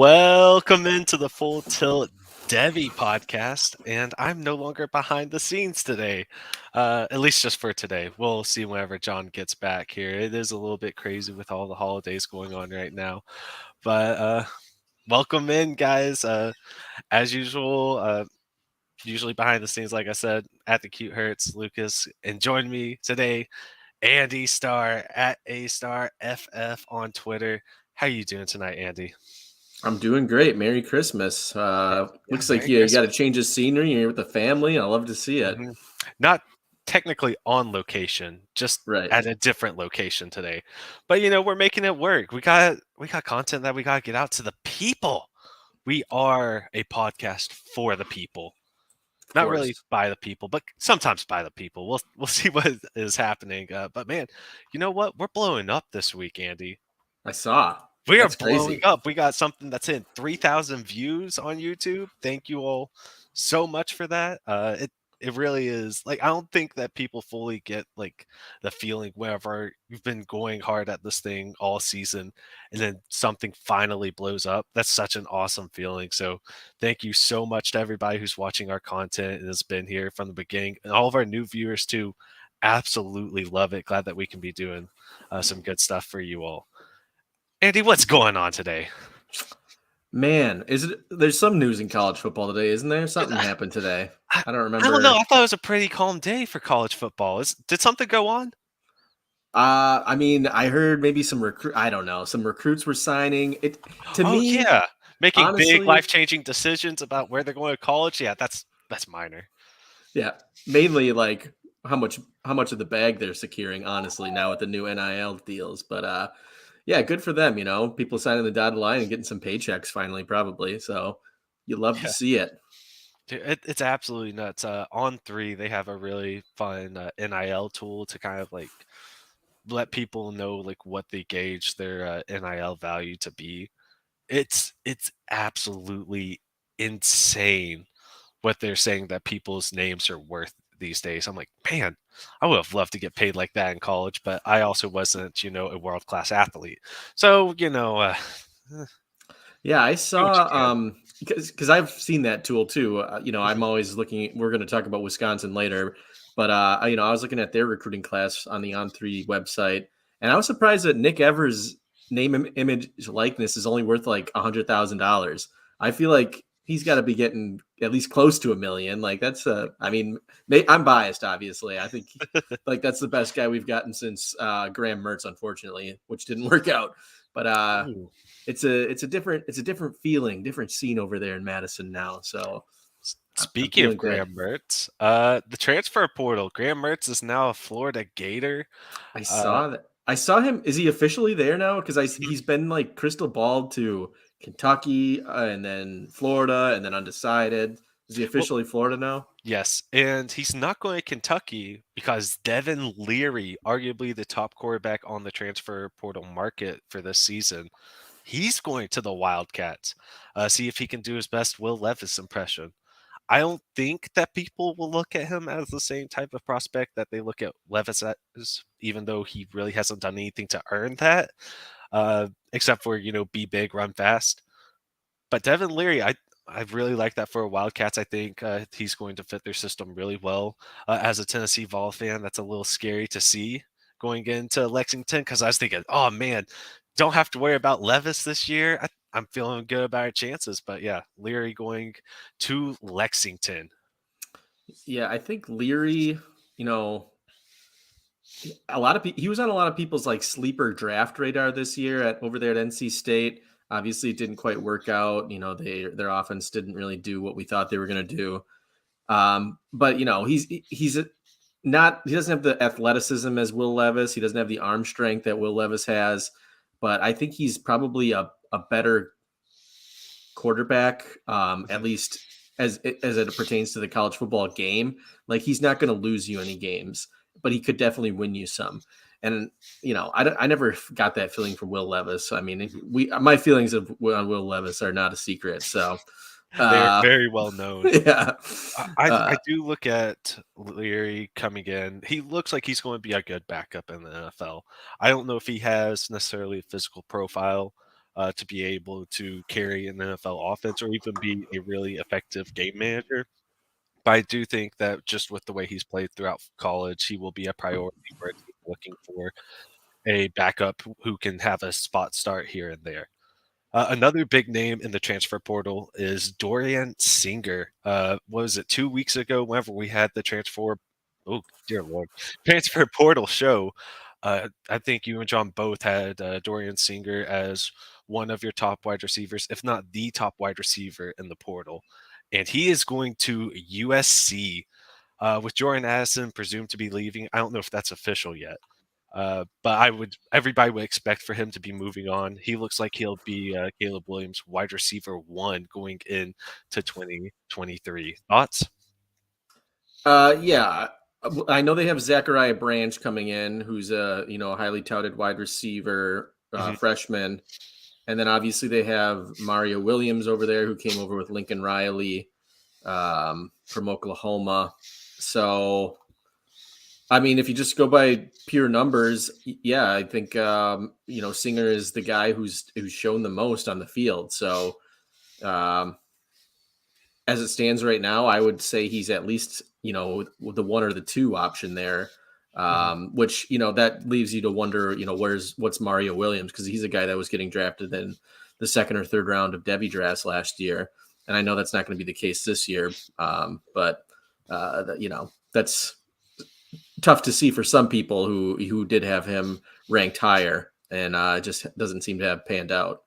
Welcome into the full Tilt Devy Podcast, and I'm no longer behind the scenes today. At least just for today. We'll see whenever John gets back here. It is a little bit crazy with all the holidays going on right now, but welcome in, guys. As usual, usually behind the scenes, like I said, at the Cute Hurts, Lucas, and join me today, Andy Star at A Star FF on Twitter. How you doing tonight, Andy? I'm doing great. Merry Christmas. Yeah, Looks like Merry you got to Christmas. change the scenery. You're with the family. I love to see it. Not technically on location, just Right. at a different location today. But we're making it work. We got content that we got to get out to the people. We are a podcast for the people. Of Not really course. by the people, but sometimes by the people. We'll see what is happening. But man, you know what? We're blowing up this week, Andy. I saw. We are That's blowing crazy. up. We got something that's in 3,000 views on YouTube. Thank you all so much for that. It really is like I don't think that people fully get like the feeling whenever you've been going hard at this thing all season and then something finally blows up. That's such an awesome feeling. So thank you so much to everybody who's watching our content and has been here from the beginning, and all of our new viewers too. Absolutely love it. Glad that we can be doing some good stuff for you all. Andy, what's going on today? Man, is it? There's some news in college football today, isn't there? Something I, happened today. I I don't don't know. remember. I thought it was a pretty calm day for college football. Did something go on? I heard maybe some recruit. I don't know. Some recruits were signing. It to Oh me, yeah, making big honestly. life-changing decisions about where they're going to college. Yeah, that's minor. Yeah, mainly like how much of the bag they're securing. Honestly, now with the new NIL deals, but yeah, good for them. People signing the dotted line and getting some paychecks finally, probably. So you love to Yeah, see it. dude, it's absolutely nuts. On three, they have a really fun NIL tool to kind of like let people know like what they gauge their NIL value to be. It's absolutely insane what they're saying that people's names are worth these days. I'm like, man, I would have loved to get paid like that in college, but I also wasn't, a world class athlete. So, Yeah, I do what you saw can. because I've seen that tool too. I'm Mhm. always looking. We're going to talk about Wisconsin later, but I was looking at their recruiting class on the On3 website, and I was surprised that Nick Evers' name, image, likeness is only worth like $100,000. I feel like he's got to be getting at least close to $1 million. Like that's I mean, I'm biased, obviously. I think like that's the best guy we've gotten since Graham Mertz, unfortunately, which didn't work out. But Ooh. it's a different feeling, different scene over there in Madison now. So I'm Speaking of feeling good. Graham Mertz, the transfer portal, Graham Mertz is now a Florida Gator. I Uh, saw that. I saw him. Is he officially there now? Because he's been like crystal balled to Kentucky and then Florida and then undecided. Is he well, officially Florida now? yes, and he's not going to Kentucky because Devin Leary, arguably the top quarterback on the transfer portal market for this season, he's going to the Wildcats. See if he can do his best Will Levis impression. I don't think that people will look at him as the same type of prospect that they look at Levis as, even though he really hasn't done anything to earn that, except for, be big, run fast. But Devin Leary, I really like that for Wildcats. I think he's going to fit their system really well. As a Tennessee Vol fan, that's a little scary to see going into Lexington because I was thinking, oh man, don't have to worry about Levis this year. I'm feeling good about our chances. But yeah, Leary going to Lexington. Yeah, I think Leary. You know, a lot of he was on a lot of people's like sleeper draft radar this year at over there at NC State. Obviously, it didn't quite work out. Their offense didn't really do what we thought they were going to do. But he's not he doesn't have the athleticism as Will Levis. He doesn't have the arm strength that Will Levis has. But I think he's probably a better quarterback, at Mhm. least as it pertains to the college football game. Like he's not going to lose you any games, but he could definitely win you some. And I never got that feeling from Will Levis. I mean, my feelings on Will Levis are not a secret. So, They're uh, very well known. yeah, I uh, do look at Leary coming in. He looks like he's going to be a good backup in the NFL. I don't know if he has necessarily a physical profile to be able to carry an NFL offense or even be a really effective game manager. But I do think that just with the way he's played throughout college, he will be a priority for a team looking for a backup who can have a spot start here and there. Another big name in the transfer portal is Dorian Singer. What was it, 2 weeks ago, whenever we had the transfer, oh, dear Lord, transfer portal show? I think you and John both had Dorian Singer as one of your top wide receivers, if not the top wide receiver in the portal. And he is going to USC with Jordan Addison presumed to be leaving. I don't know if that's official yet. But everybody would expect for him to be moving on. He looks like he'll be Caleb Williams, wide receiver one, going into 2023. Thoughts? Yeah, I know they have Zachariah Branch coming in, who's a highly touted wide receiver Hmm. freshman, and then obviously they have Mario Williams over there, who came over with Lincoln Riley from Oklahoma. So, I mean, if you just go by pure numbers, yeah, I think Singer is the guy who's shown the most on the field. So, um, as it stands right now, I would say he's at least, the one or the two option there. Hmm. Which, that leaves you to wonder, what's Mario Williams? Because he's a guy that was getting drafted in the second or third round of Devy drafts last year. And I know that's not going to be the case this year. But that's tough to see for some people who did have him ranked higher, and just doesn't seem to have panned out.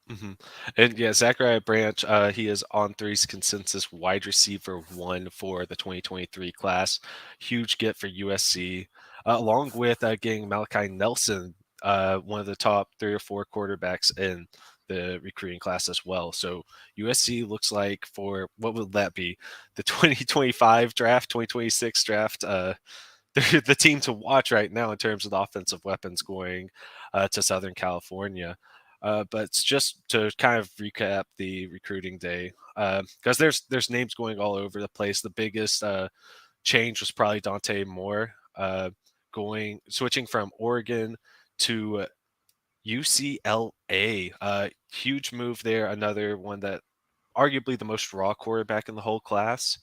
Hmm. And yeah, Zachariah Branch, he is on three's consensus wide receiver one for the 2023 class. Huge get for USC, along with getting Malachi Nelson, one of the top 3 or 4 quarterbacks in the recruiting class as well. So USC looks like for what would that be? The 2025 draft, 2026 draft. They're the team to watch right now in terms of the offensive weapons going to Southern California. But it's just to kind of recap the recruiting day, because there's names going all over the place. The biggest change was probably Dante Moore switching from Oregon to UCLA. Huge move there. Another one that arguably the most raw quarterback in the whole class.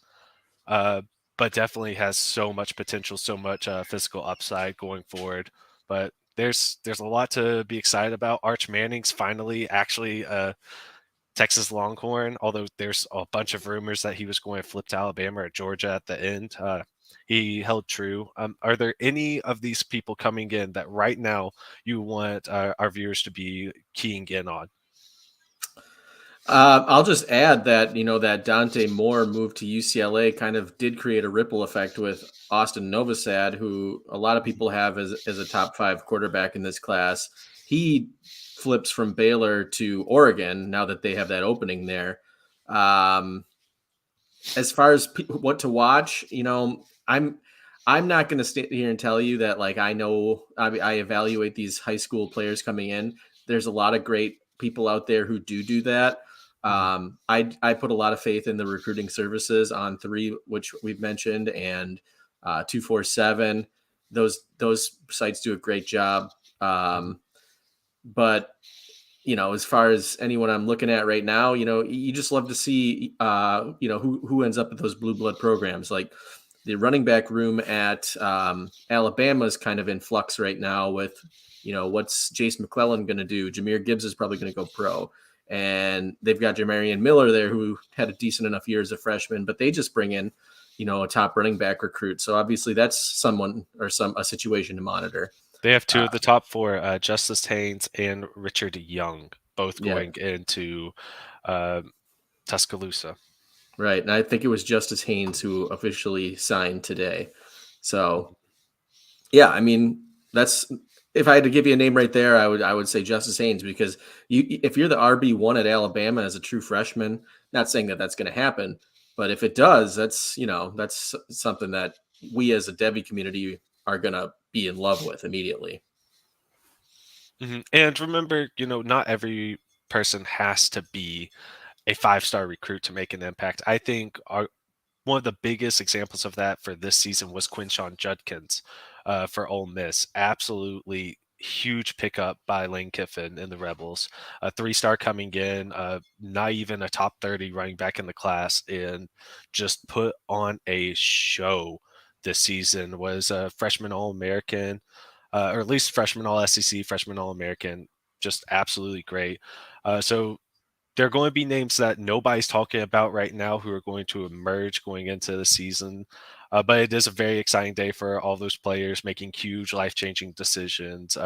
Uh, but definitely has so much potential, so much physical upside going forward. But there's a lot to be excited about. Arch Manning's finally actually Texas Longhorn, although there's a bunch of rumors that he was going to flip to Alabama or Georgia at the end. He held true. Are there any of these people coming in that right now you want our viewers to be keying in on? I'll just add that that Dante Moore move to UCLA kind of did create a ripple effect with Austin Novosad, who a lot of people have as a top 5 quarterback in this class. He flips from Baylor to Oregon now that they have that opening there. As far as what to watch, I'm not going to stand here and tell you that like I evaluate these high school players coming in. There's a lot of great people out there who do that. Mhm. I put a lot of faith in the recruiting services on 3, which we've mentioned, and 247. Those sites do a great job. Mhm. But as far as anyone I'm looking at right now, you just love to see, who ends up at those blue blood programs. Like the running back room at Alabama is kind of in flux right now with, what's Jace McClellan going to do? Jahmyr Gibbs is probably going to go pro. And they've got Jamarian Miller there, who had a decent enough year as a freshman, but they just bring in, a top running back recruit. So obviously that's someone or a situation to monitor. They have 2 Uh, of the top 4, Justice Haynes and Richard Young, both yeah, going into uh, Tuscaloosa. right. And I think it was Justice Haynes who officially signed today. So, yeah, I mean, that's if I had to give you a name right there, I would say Justice Haynes, because if you're the RB1 at Alabama as a true freshman, not saying that that's going to happen, but if it does, that's something that we as a Devy community are going to be in love with immediately. And remember, not every person has to be a 5-star recruit to make an impact. I think one of the biggest examples of that for this season was Quinshon Judkins for Ole Miss. Absolutely, huge pickup by Lane Kiffin and the Rebels. A 3-star coming in, not even a top 30 running back in the class, and just put on a show this season. Was a freshman All-American, or at least freshman All-SEC, freshman All-American. Just absolutely great. So there are going to be names that nobody's talking about right now who are going to emerge going into the season. But it is a very exciting day for all those players making huge life-changing decisions.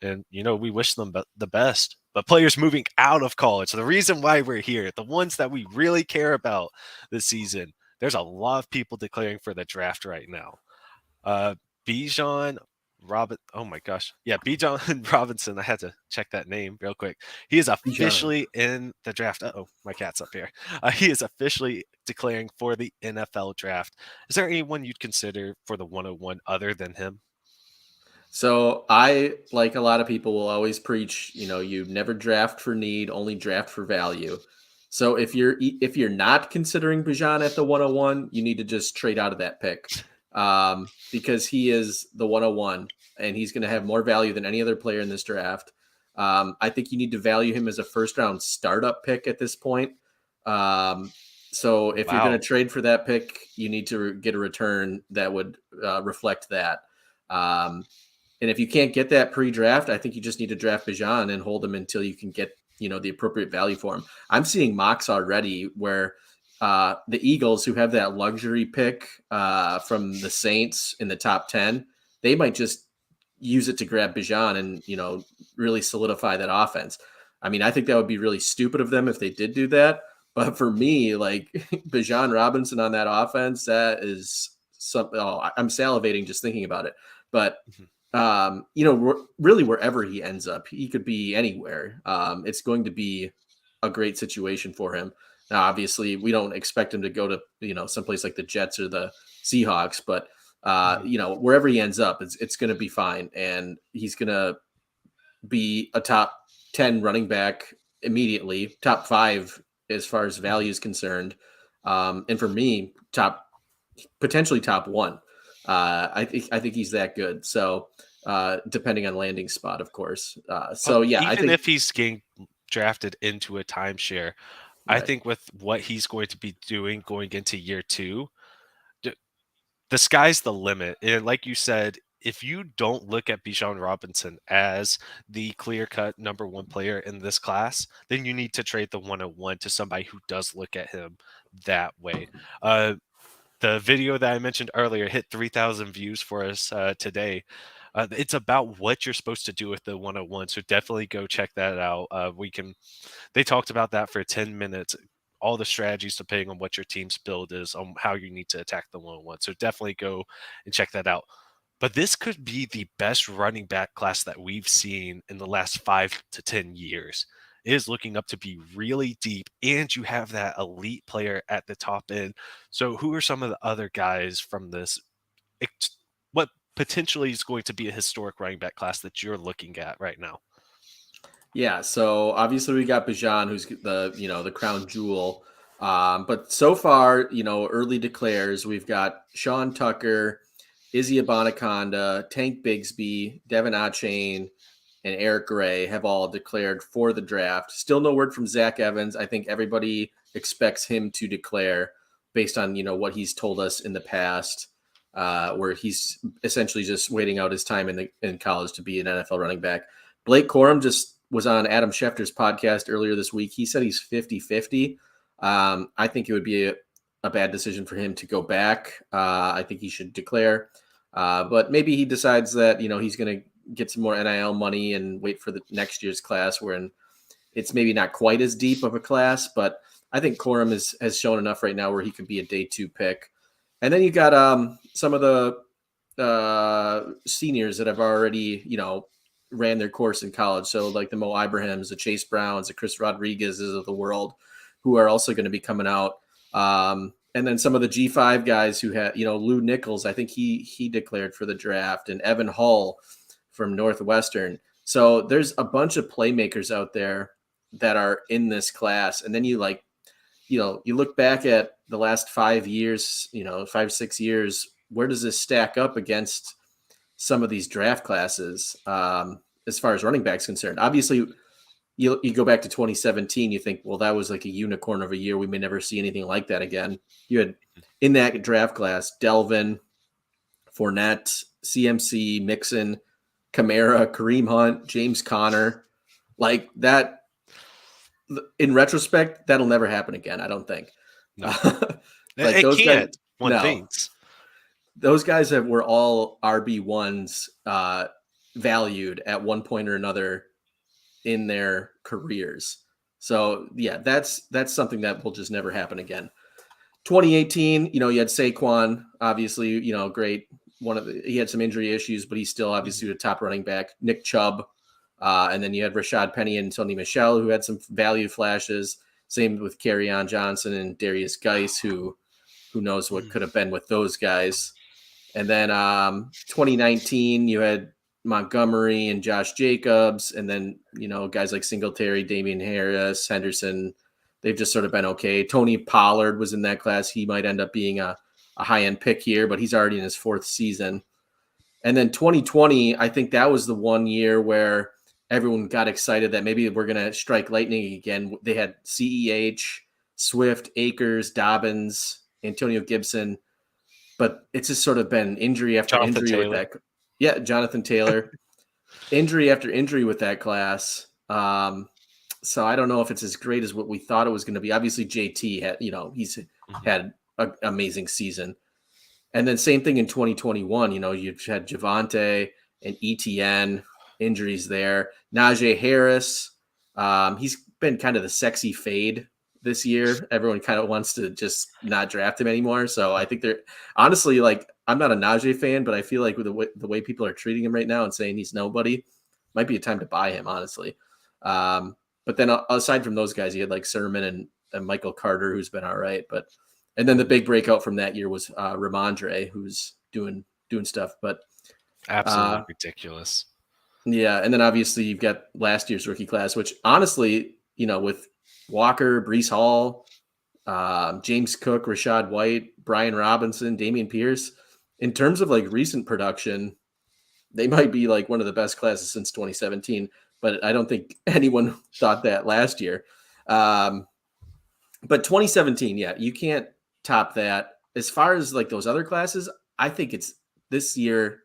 And, we wish them the best. But players moving out of college, the reason why we're here, the ones that we really care about this season, there's a lot of people declaring for the draft right now. Bijan oh my gosh. Yeah, Bijan Robinson. I had to check that name real quick. He is Bijan. officially in the draft. Oh, my cat's up here. He is officially declaring for the NFL draft. Is there anyone you'd consider for the 101 other than him? So I, like a lot of people, will always preach, you never draft for need, only draft for value. So if you're not considering Bijan at the 101, you need to just trade out of that pick, because he is the 101 and he's going to have more value than any other player in this draft. I think you need to value him as a first round startup pick at this point. So if you're going Wow. to trade for that pick, you need to get a return that would reflect that. And if you can't get that pre-draft, I think you just need to draft Bijan and hold him until you can get, the appropriate value for him. I'm seeing mocks already where the Eagles, who have that luxury pick from the Saints in the top 10, they might just use it to grab Bijan and, really solidify that offense. I mean, I think that would be really stupid of them if they did do that. But for me, like Bijan Robinson on that offense, that is something. Oh, I'm salivating just thinking about it. But really wherever he ends up, he could be anywhere. It's going to be a great situation for him. Now, obviously, we don't expect him to go to, someplace like the Jets or the Seahawks, but wherever he ends up, it's going to be fine. And he's going to be a top 10 running back immediately, top 5 as far as value is concerned. And for me, potentially top 1. I think he's that good. So depending on landing spot, of course. So yeah, I Even think if he's getting drafted into a timeshare, I right. think with what he's going to be doing going into year 2, the sky's the limit. And like you said, if you don't look at Bijan Robinson as the clear-cut number 1 player in this class, then you need to trade the 101 to somebody who does look at him that way. The video that I mentioned earlier hit 3,000 views for us today. It's about what you're supposed to do with the 101, so definitely go check that out. They talked about that for 10 minutes, all the strategies depending on what your team's build is, on how you need to attack the 101. So definitely go and check that out. But this could be the best running back class that we've seen in the last 5 to 10 years. It is looking up to be really deep, and you have that elite player at the top end. So, who are some of the other guys from this? What potentially is going to be a historic running back class that you're looking at right now? Yeah, so obviously we got Bijan, who's the crown jewel. But so far, early declares, we've got Sean Tucker, Izzy Abanaconda, Tank Bigsby, Devin Achane, and Eric Gray have all declared for the draft. Still no word from Zach Evans. I think everybody expects him to declare based on what he's told us in the past, where he's essentially just waiting out his time in college to be an NFL running back. Blake Corum just was on Adam Schefter's podcast earlier this week. He said he's 50-50. I think it would be a bad decision for him to go back. I think he should declare. But maybe he decides that, he's going to get some more NIL money and wait for the next year's class, where it's maybe not quite as deep of a class. But I think Corum has shown enough right now where he could be a day 2 pick. And then you got some of the seniors that have already, ran their course in college. So like the Mo Ibrahim's, the Chase Browns, the Chris Rodriguez's of the world, who are also going to be coming out. And then some of the G5 guys who had, Lou Nichols, I think he declared for the draft, and Evan Hull from Northwestern. So there's a bunch of playmakers out there that are in this class. And then you look back at the last 5 years, 5, 6 years, where does this stack up against some of these draft classes as far as running backs concerned. Obviously, you go back to 2017, you think, well, that was like a unicorn of a year. We may never see anything like that again. You had in that draft class, Delvin, Fournette, CMC, Mixon, Kamara, Kareem Hunt, James Conner. Like that, in retrospect, that'll never happen again, I don't think. No. Like It those guys, can't, one no. thinks. Those guys were all RB1s valued at one point or another in their careers. So yeah, that's something that will just never happen again. 2018, you had Saquon, obviously, great. He had some injury issues, but he's still obviously the top running back. Nick Chubb, and then you had Rashad Penny and Tony Michel, who had some value flashes. Same with Kerryon Johnson and Darius Geis, who knows what could have been with those guys. And then 2019, you had Montgomery and Josh Jacobs, and then guys like Singletary, Damian Harris, Henderson. They've just sort of been okay. Tony Pollard was in that class. He might end up being a high-end pick here, but he's already in his fourth season. And then 2020, I think that was the one year where everyone got excited that maybe we're going to strike lightning again. They had CEH, Swift, Akers, Dobbins, Antonio Gibson, but it's just sort of been injury after Jonathan injury Taylor. with that. Yeah, Jonathan Taylor. Injury after injury with that class. So I don't know if it's as great as what we thought it was going to be. Obviously, JT had, he's had an amazing season. And then same thing in 2021, you've had Javonte and ETN injuries there. Najee Harris, he's been kind of the sexy fade this year. Everyone kind of wants to just not draft him anymore. So I think they're honestly, like, I'm not a Najee fan, but I feel like with the way people are treating him right now and saying he's nobody, might be a time to buy him, honestly. But then aside from those guys, you had like Sermon and Michael Carter, who's been all right. And then the big breakout from that year was Ramondre, who's doing stuff. But Absolutely ridiculous. Yeah, and then obviously you've got last year's rookie class, which honestly, with Walker, Breece Hall, James Cook, Rashad White, Brian Robinson, Dameon Pierce, in terms of like recent production, they might be like one of the best classes since 2017. But I don't think anyone thought that last year. But 2017, yeah, you can't top that. As far as like those other classes, I think it's this year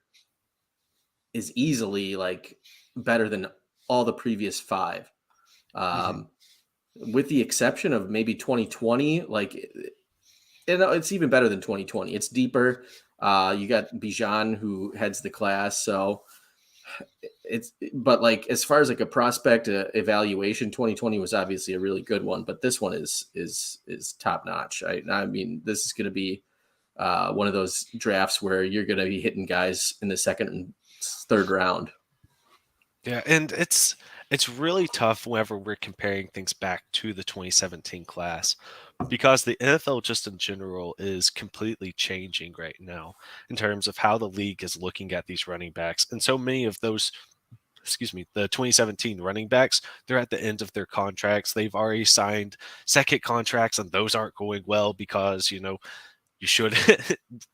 is easily like better than all the previous five. With the exception of maybe 2020, like it's even better than 2020. It's deeper. You got Bijan who heads the class. So but like, as far as like a prospect evaluation, 2020 was obviously a really good one, but this one is top notch. I mean, this is going to be one of those drafts where you're going to be hitting guys in the second and third round. Yeah, and it's really tough whenever we're comparing things back to the 2017 class, because the NFL just in general is completely changing right now in terms of how the league is looking at these running backs. And so many of those, the 2017 running backs, they're at the end of their contracts. They've already signed second contracts, and those aren't going well because, you should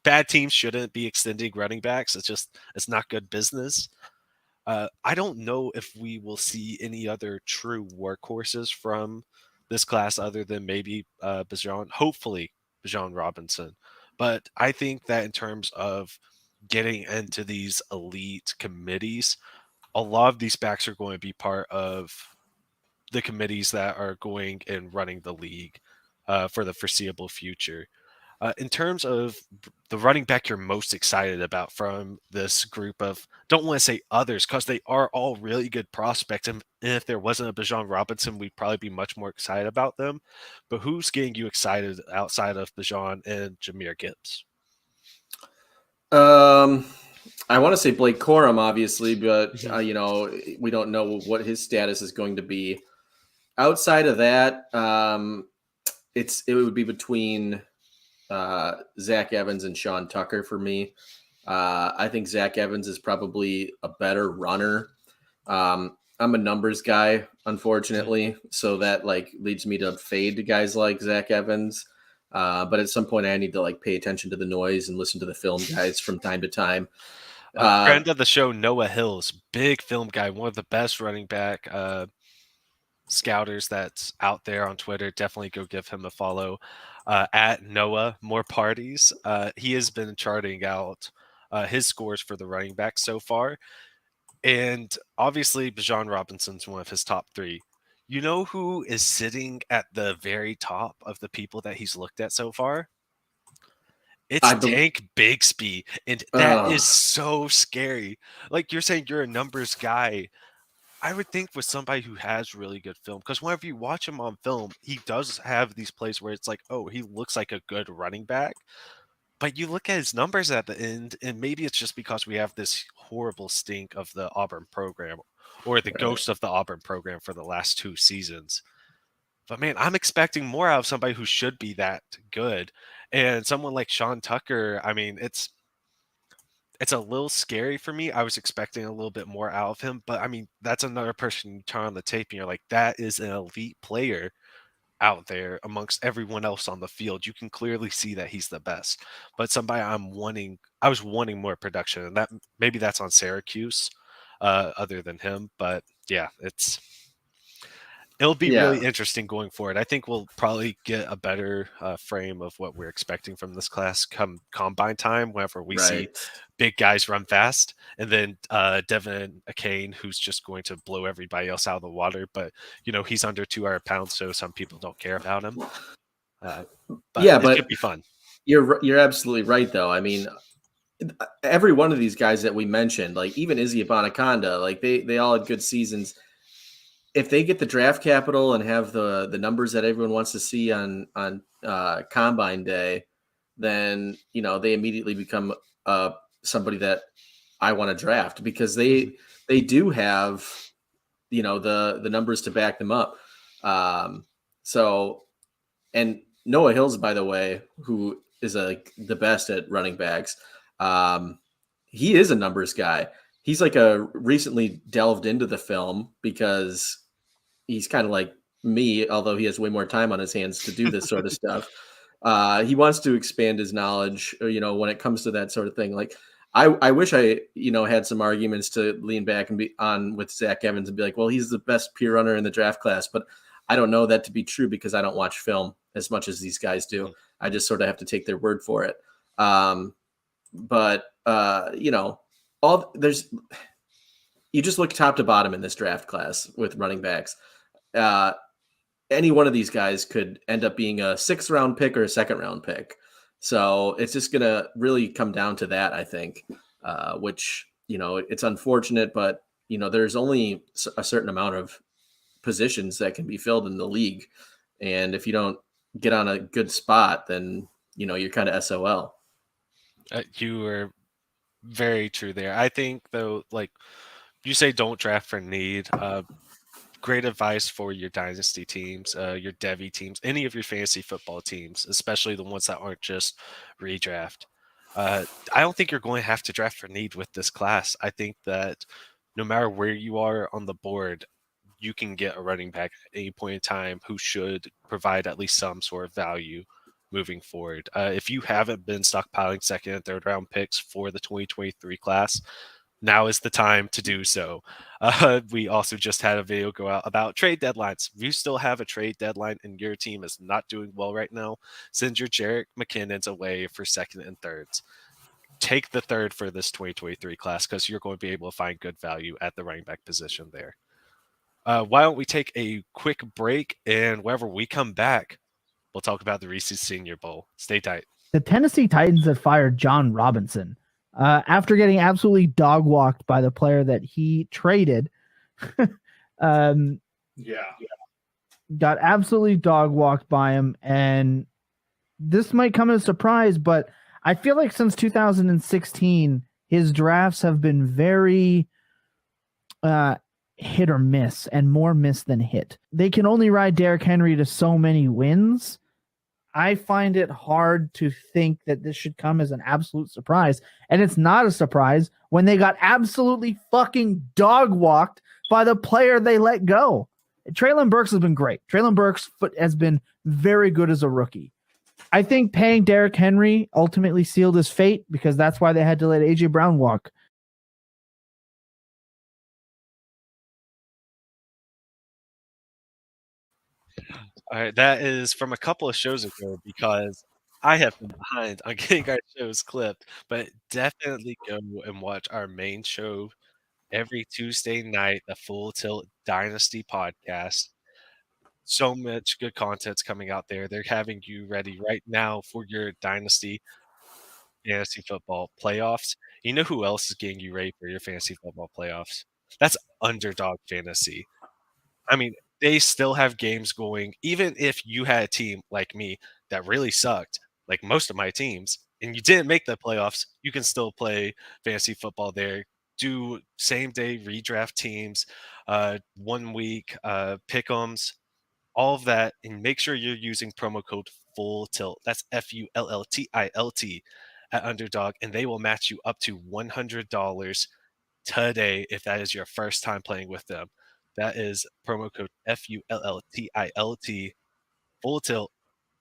bad teams shouldn't be extending running backs. It's not good business. I don't know if we will see any other true workhorses from this class other than maybe Bijan, hopefully Bijan Robinson. But I think that in terms of getting into these elite committees, a lot of these backs are going to be part of the committees that are going and running the league for the foreseeable future. In terms of the running back you're most excited about from this group of, don't want to say others, because they are all really good prospects. And if there wasn't a Bijan Robinson, we'd probably be much more excited about them. But who's getting you excited outside of Bijan and Jahmyr Gibbs? I want to say Blake Corum, obviously, but we don't know what his status is going to be. Outside of that, it would be between Zach Evans and Sean Tucker for me. I think Zach Evans is probably a better runner. I'm a numbers guy, unfortunately, so that like leads me to fade to guys like Zach Evans. But at some point I need to like pay attention to the noise and listen to the film guys from time to time. Friend of the show, Noah Hills, big film guy, one of the best running back scouters that's out there on Twitter. Definitely go give him a follow. At Noah More Parties, he has been charting out his scores for the running back so far. And obviously, Bijan Robinson's one of his top 3. You know who is sitting at the very top of the people that he's looked at so far? It's Tank Bigsby, and that is so scary. Like you're saying, you're a numbers guy. I would think with somebody who has really good film, because whenever you watch him on film, he does have these plays where it's like, oh, he looks like a good running back. But you look at his numbers at the end, and maybe it's just because we have this horrible stink of the Auburn program or the ghost of the Auburn program for the last 2 seasons. But man, I'm expecting more out of somebody who should be that good. And someone like Sean Tucker, I mean, it's a little scary for me. I was expecting a little bit more out of him, but I mean, that's another person you turn on the tape and you're like, that is an elite player out there amongst everyone else on the field. You can clearly see that he's the best. But somebody I was wanting more production, and that maybe that's on Syracuse, other than him. But yeah, it'll be really interesting going forward. I think we'll probably get a better frame of what we're expecting from this class come combine time, whenever we see big guys run fast. And then Devin Akane, who's just going to blow everybody else out of the water. But, he's under 200 pounds, so some people don't care about him. But it should be fun. You're absolutely right, though. I mean, every one of these guys that we mentioned, like even Izzy Abanaconda, like they all had good seasons. If they get the draft capital and have the numbers that everyone wants to see on Combine Day, then they immediately become somebody that I want to draft, because they do have the numbers to back them up. So, and Noah Hills, by the way, who is the best at running backs, he is a numbers guy. He's like recently delved into the film because he's kind of like me, although he has way more time on his hands to do this sort of stuff. He wants to expand his knowledge, when it comes to that sort of thing. Like I wish I, had some arguments to lean back and be on with Zach Evans and be like, well, he's the best pure runner in the draft class, but I don't know that to be true because I don't watch film as much as these guys do. I just sort of have to take their word for it. You just look top to bottom in this draft class with running backs. Any one of these guys could end up being a 6th round pick or a 2nd round pick. So it's just going to really come down to that, I think, which, it's unfortunate, but, there's only a certain amount of positions that can be filled in the league. And if you don't get on a good spot, then, you're kind of SOL. You were very true there. I think, though, like you say, don't draft for need. Great advice for your dynasty teams, your Devy teams, any of your fantasy football teams, especially the ones that aren't just redraft. I don't think you're going to have to draft for need with this class. I think that no matter where you are on the board, you can get a running back at any point in time who should provide at least some sort of value moving forward. If you haven't been stockpiling 2nd and 3rd round picks for the 2023 class, now is the time to do so. We also just had a video go out about trade deadlines. If you still have a trade deadline and your team is not doing well right now, send your Jerick McKinnons away for 2nd and 3rds. Take the 3rd for this 2023 class because you're going to be able to find good value at the running back position there. Why don't we take a quick break, and whenever we come back, we'll talk about the Reese's Senior Bowl. Stay tight. The Tennessee Titans have fired John Robinson after getting absolutely dog walked by the player that he traded. Got absolutely dog walked by him, and this might come as a surprise, but I feel like since 2016, his drafts have been very hit or miss, and more miss than hit. They can only ride Derrick Henry to so many wins. I find it hard to think that this should come as an absolute surprise. And it's not a surprise when they got absolutely fucking dog walked by the player they let go. Treylon Burks has been great. Treylon Burks has been very good as a rookie. I think paying Derrick Henry ultimately sealed his fate because that's why they had to let A.J. Brown walk. All right, that is from a couple of shows ago because I have been behind on getting our shows clipped, but definitely go and watch our main show every Tuesday night, the Full Tilt Dynasty podcast. So much good content's coming out there. They're having you ready right now for your Dynasty fantasy football playoffs. You know who else is getting you ready for your fantasy football playoffs? That's Underdog Fantasy. I mean, they still have games going, even if you had a team like me that really sucked, like most of my teams, and you didn't make the playoffs, you can still play fantasy football there. Do same day redraft teams, 1 week pick'ems, all of that, and make sure you're using promo code Full Tilt. That's FULLTILT at Underdog, and they will match you up to $100 today if that is your first time playing with them. That is promo code FULLTILT Full Tilt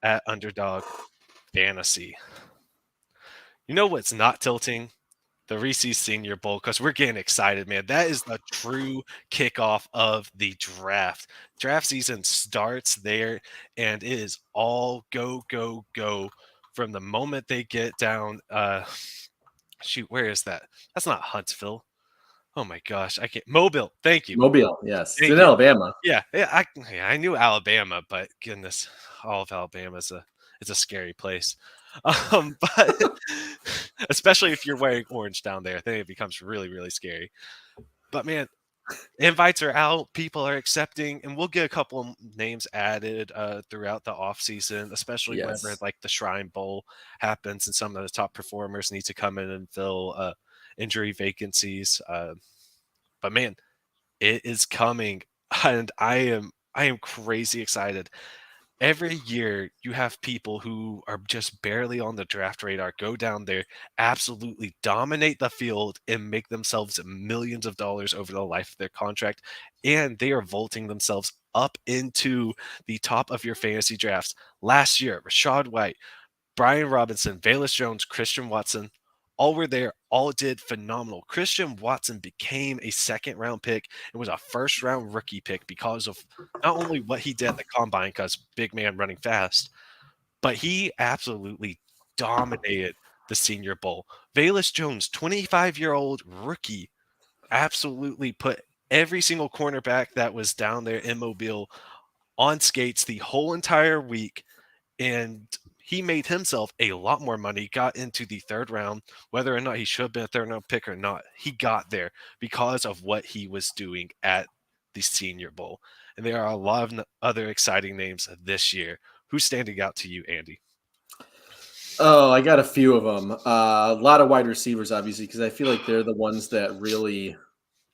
at Underdog Fantasy. You know what's not tilting? The Reese Senior Bowl, because we're getting excited, man. That is the true kickoff of the draft. Draft season starts there, and it is all go, go, go from the moment they get down. Shoot, where is that? That's not Huntsville. Oh my gosh, I can't. Mobile. Thank you. Mobile, yes. It's Thank in you. Alabama. Yeah, I knew Alabama, but goodness, all of Alabama is a scary place. But especially if you're wearing orange down there, I think it becomes really, really scary. But man, invites are out, people are accepting, and we'll get a couple of names added throughout the off season, especially whenever Yes. like the Shrine Bowl happens and some of the top performers need to come in and fill injury vacancies. But man, it is coming, and I am crazy excited. Every year, you have people who are just barely on the draft radar go down there, absolutely dominate the field, and make themselves millions of dollars over the life of their contract. And they are vaulting themselves up into the top of your fantasy drafts. Last year, Rashad White, Brian Robinson, Velus Jones, Christian Watson, all were there, all did phenomenal. Christian Watson became a second round pick and was a first round rookie pick because of not only what he did at the combine, because big man running fast, but he absolutely dominated the Senior Bowl. Velus Jones, 25-year-old rookie, absolutely put every single cornerback that was down there in Mobile on skates the whole entire week, and he made himself a lot more money, got into the third round, whether or not he should have been a third round pick or not. He got there because of what he was doing at the Senior Bowl. And there are a lot of other exciting names this year. Who's standing out to you, Andy? Oh, I got a few of them. A lot of wide receivers, obviously, because I feel like they're the ones that really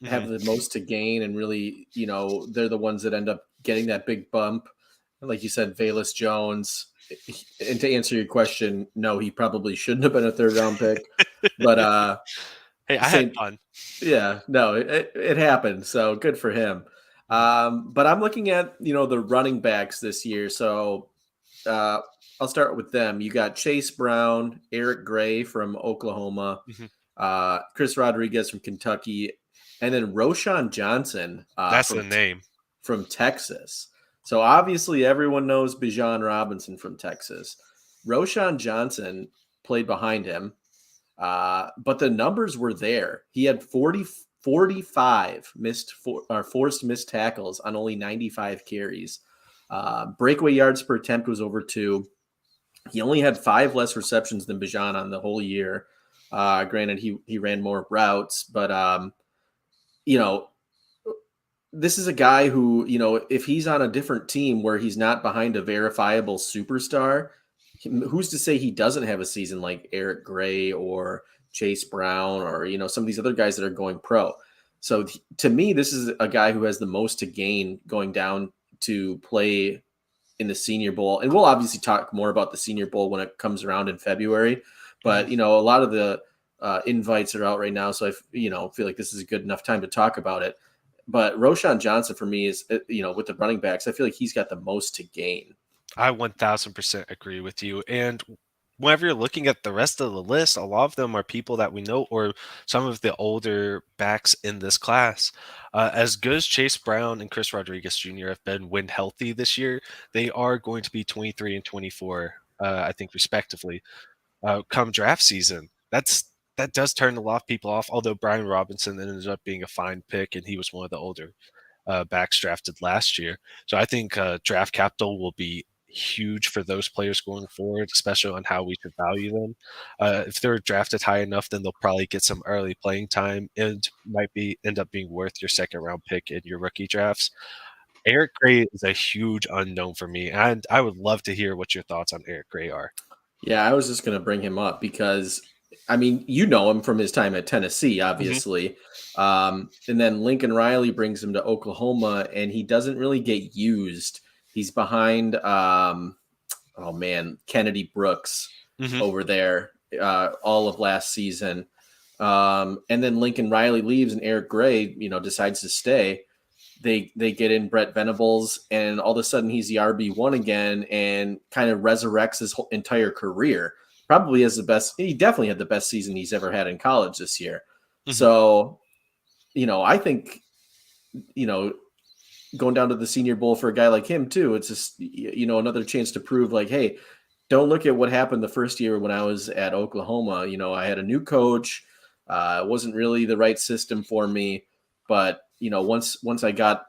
have the most to gain, and really, they're the ones that end up getting that big bump. Like you said, Velus Jones. And to answer your question, no, he probably shouldn't have been a third round pick. But hey, I had fun. Yeah, no, it happened. So good for him. But I'm looking at the running backs this year. So I'll start with them. You got Chase Brown, Eric Gray from Oklahoma, Chris Rodriguez from Kentucky, and then Roshan Johnson. That's the name. From Texas. So obviously everyone knows Bijan Robinson from Texas. Roshan Johnson played behind him, but the numbers were there. He had 45 forced missed tackles on only 95 carries. Breakaway yards per attempt was over 2. He only had 5 less receptions than Bijan on the whole year. Granted, he ran more routes, but this is a guy who, if he's on a different team where he's not behind a verifiable superstar, who's to say he doesn't have a season like Eric Gray or Chase Brown or, some of these other guys that are going pro. So to me, this is a guy who has the most to gain going down to play in the Senior Bowl. And we'll obviously talk more about the Senior Bowl when it comes around in February. But, a lot of the invites are out right now. So I feel like this is a good enough time to talk about it. But Roshan Johnson for me is, with the running backs, I feel like he's got the most to gain. I 1000% agree with you. And whenever you're looking at the rest of the list, a lot of them are people that we know, or some of the older backs in this class. As good as Chase Brown and Chris Rodriguez Jr. have been when healthy this year, they are going to be 23 and 24, I think, respectively, come draft season. That does turn a lot of people off. Although Brian Robinson ended up being a fine pick, and he was one of the older backs drafted last year. So I think draft capital will be huge for those players going forward, especially on how we should value them. If they're drafted high enough, then they'll probably get some early playing time and might be end up being worth your second round pick in your rookie drafts. Eric Gray is a huge unknown for me, and I would love to hear what your thoughts on Eric Gray are. Yeah, I was just going to bring him up because, I mean, you know him from his time at Tennessee, Mm-hmm. obviously. And then Lincoln Riley brings him to Oklahoma, and he doesn't really get used. He's behind, Kennedy Brooks Mm-hmm. over there all of last season. And then Lincoln Riley leaves, and Eric Gray, decides to stay. They get in Brett Venables, and all of a sudden he's the RB1 again and kind of resurrects his whole entire career. Probably has the best. He definitely had the best season he's ever had in college this year. Mm-hmm. So, I think, going down to the Senior Bowl for a guy like him too, it's just, another chance to prove like, hey, don't look at what happened the first year when I was at Oklahoma. I had a new coach. It wasn't really the right system for me, but once I got,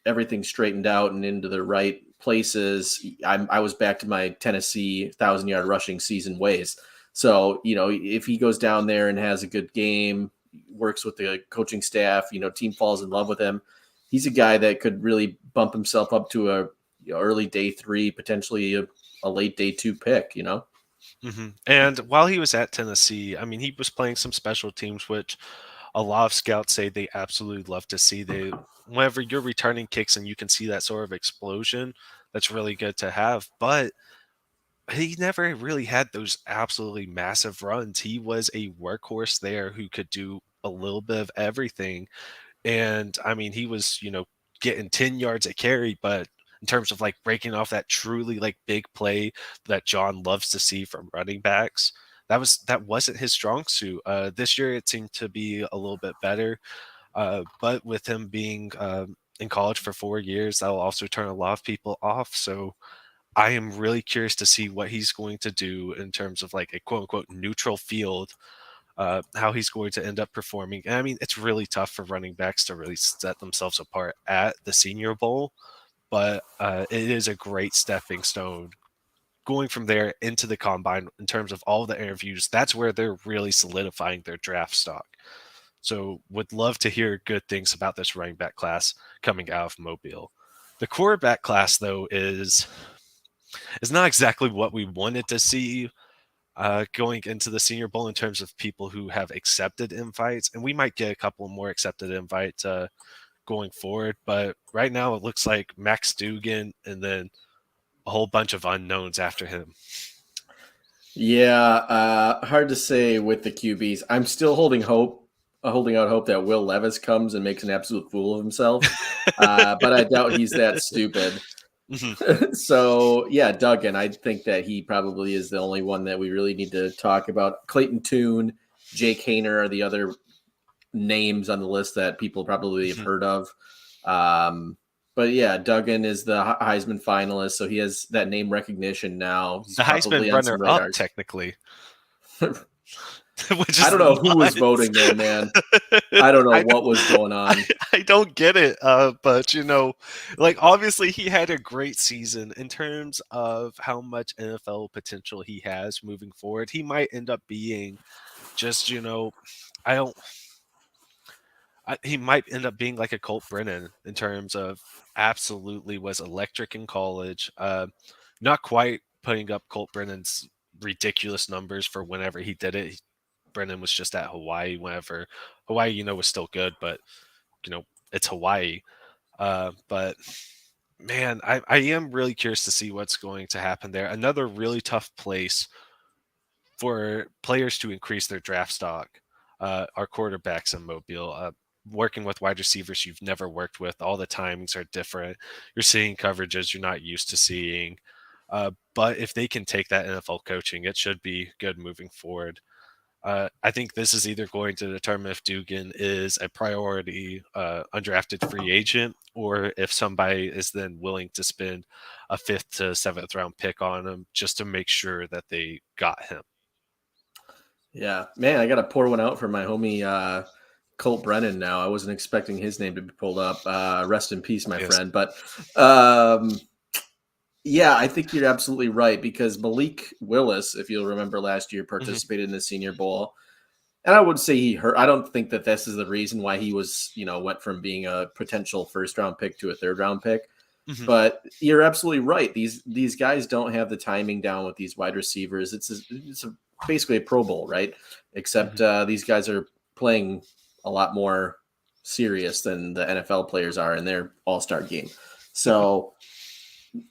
everything straightened out and into the right places, I was back to my Tennessee 1,000-yard rushing season ways. So, if he goes down there and has a good game, works with the coaching staff, team falls in love with him, he's a guy that could really bump himself up to a early day 3, potentially a late day 2 pick, Mm-hmm. And while he was at Tennessee, I mean, he was playing some special teams, which a lot of scouts say they absolutely love to see. Whenever you're returning kicks and you can see that sort of explosion, that's really good to have. But he never really had those absolutely massive runs. He was a workhorse there who could do a little bit of everything. And I mean, he was, getting 10 yards a carry, but in terms of like breaking off that truly like big play that John loves to see from running backs, that wasn't his strong suit. This year it seemed to be a little bit better. But with him being in college for 4 years, that'll also turn a lot of people off. So I am really curious to see what he's going to do in terms of like a quote unquote neutral field, how he's going to end up performing. And I mean, it's really tough for running backs to really set themselves apart at the Senior Bowl, but it is a great stepping stone going from there into the combine in terms of all the interviews. That's where they're really solidifying their draft stock. So would love to hear good things about this running back class coming out of Mobile. The quarterback class, though, is not exactly what we wanted to see going into the Senior Bowl in terms of people who have accepted invites, and we might get a couple more accepted invites going forward. But right now, it looks like Max Dugan and then a whole bunch of unknowns after him. Yeah, hard to say with the QBs. I'm still holding out hope that Will Levis comes and makes an absolute fool of himself. But I doubt he's that stupid. Mm-hmm. So, yeah, Duggan, I think that he probably is the only one that we really need to talk about. Clayton Tune, Jake Hayner are the other names on the list that people probably have heard of. But yeah, Duggan is the Heisman finalist, so he has that name recognition now. He's the Heisman runner-up, technically. I don't know who was voting there, man. I don't know what was going on. I don't get it. But like obviously he had a great season in terms of how much NFL potential he has moving forward. He might end up being just, he might end up being like a Colt Brennan in terms of absolutely was electric in college. Not quite putting up Colt Brennan's ridiculous numbers for whenever he did it. Brennan was just at Hawaii whenever Hawaii, was still good, but it's Hawaii. But man, I am really curious to see what's going to happen there. Another really tough place for players to increase their draft stock are quarterbacks in Mobile. Working with wide receivers you've never worked with, all the timings are different. You're seeing coverages you're not used to seeing. But if they can take that NFL coaching, it should be good moving forward. I think this is either going to determine if Dugan is a priority undrafted free agent, or if somebody is then willing to spend a 5th to 7th round pick on him just to make sure that they got him. Yeah, man, I got to pour one out for my homie Colt Brennan now. I wasn't expecting his name to be pulled up. Rest in peace, my friend. But yeah, I think you're absolutely right, because Malik Willis, if you'll remember last year, participated in the Senior Bowl. And I would say he hurt. I don't think that this is the reason why he was, went from being a potential 1st-round pick to a 3rd-round pick. But you're absolutely right. These guys don't have the timing down with these wide receivers. It's basically a Pro Bowl, right? Except these guys are playing a lot more serious than the NFL players are in their all-star game. So,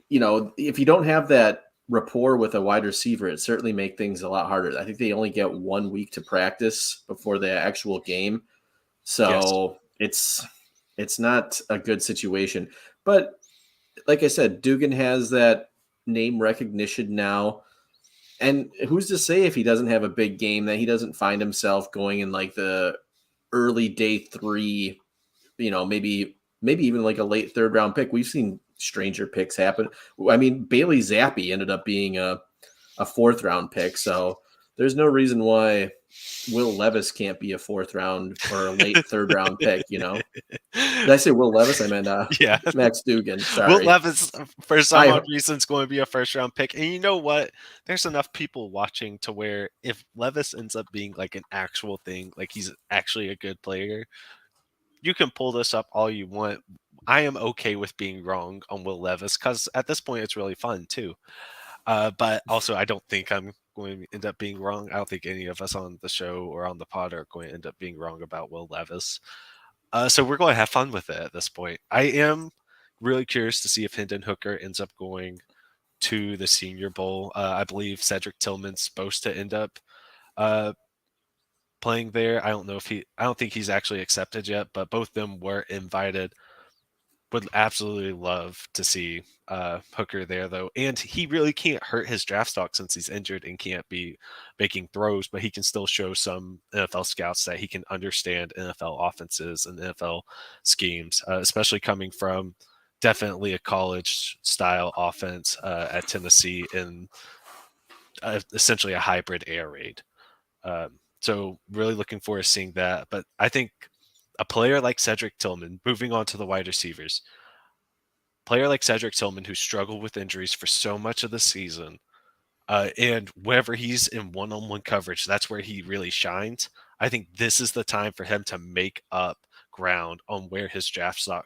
if you don't have that rapport with a wide receiver, it certainly make things a lot harder. I think they only get 1 week to practice before the actual game. So it's not a good situation. But like I said, Dugan has that name recognition now. And who's to say if he doesn't have a big game that he doesn't find himself going in like the early day 3, maybe even like a late 3rd-round pick. We've seen stranger picks happen. I mean, Bailey Zappi ended up being a 4th-round pick. So there's no reason why Will Levis can't be a 4th-round or a late 3rd-round pick, Did I say Will Levis? I meant Max Dugan. Sorry. Will Levis, for some odd reason, is going to be a 1st-round pick. And you know what? There's enough people watching to where if Levis ends up being like an actual thing, like he's actually a good player, you can pull this up all you want. I am okay with being wrong on Will Levis, because at this point it's really fun too. But also, I don't think I'm going to end up being wrong. I don't think any of us on the show or on the pod are going to end up being wrong about Will Levis. So we're going to have fun with it at this point. I am really curious to see if Hendon Hooker ends up going to the Senior Bowl. I believe Cedric Tillman's supposed to end up playing there. I don't think he's actually accepted yet, but both of them were invited. Would absolutely love to see Hooker there, though. And he really can't hurt his draft stock since he's injured and can't be making throws, but he can still show some NFL scouts that he can understand NFL offenses and NFL schemes, especially coming from definitely a college-style offense at Tennessee in essentially a hybrid air raid. So really looking forward to seeing that. But I think a player like Cedric Tillman, moving on to the wide receivers, player like Cedric Tillman, who struggled with injuries for so much of the season, and whenever he's in one-on-one coverage, that's where he really shines. I think this is the time for him to make up ground on where his draft stock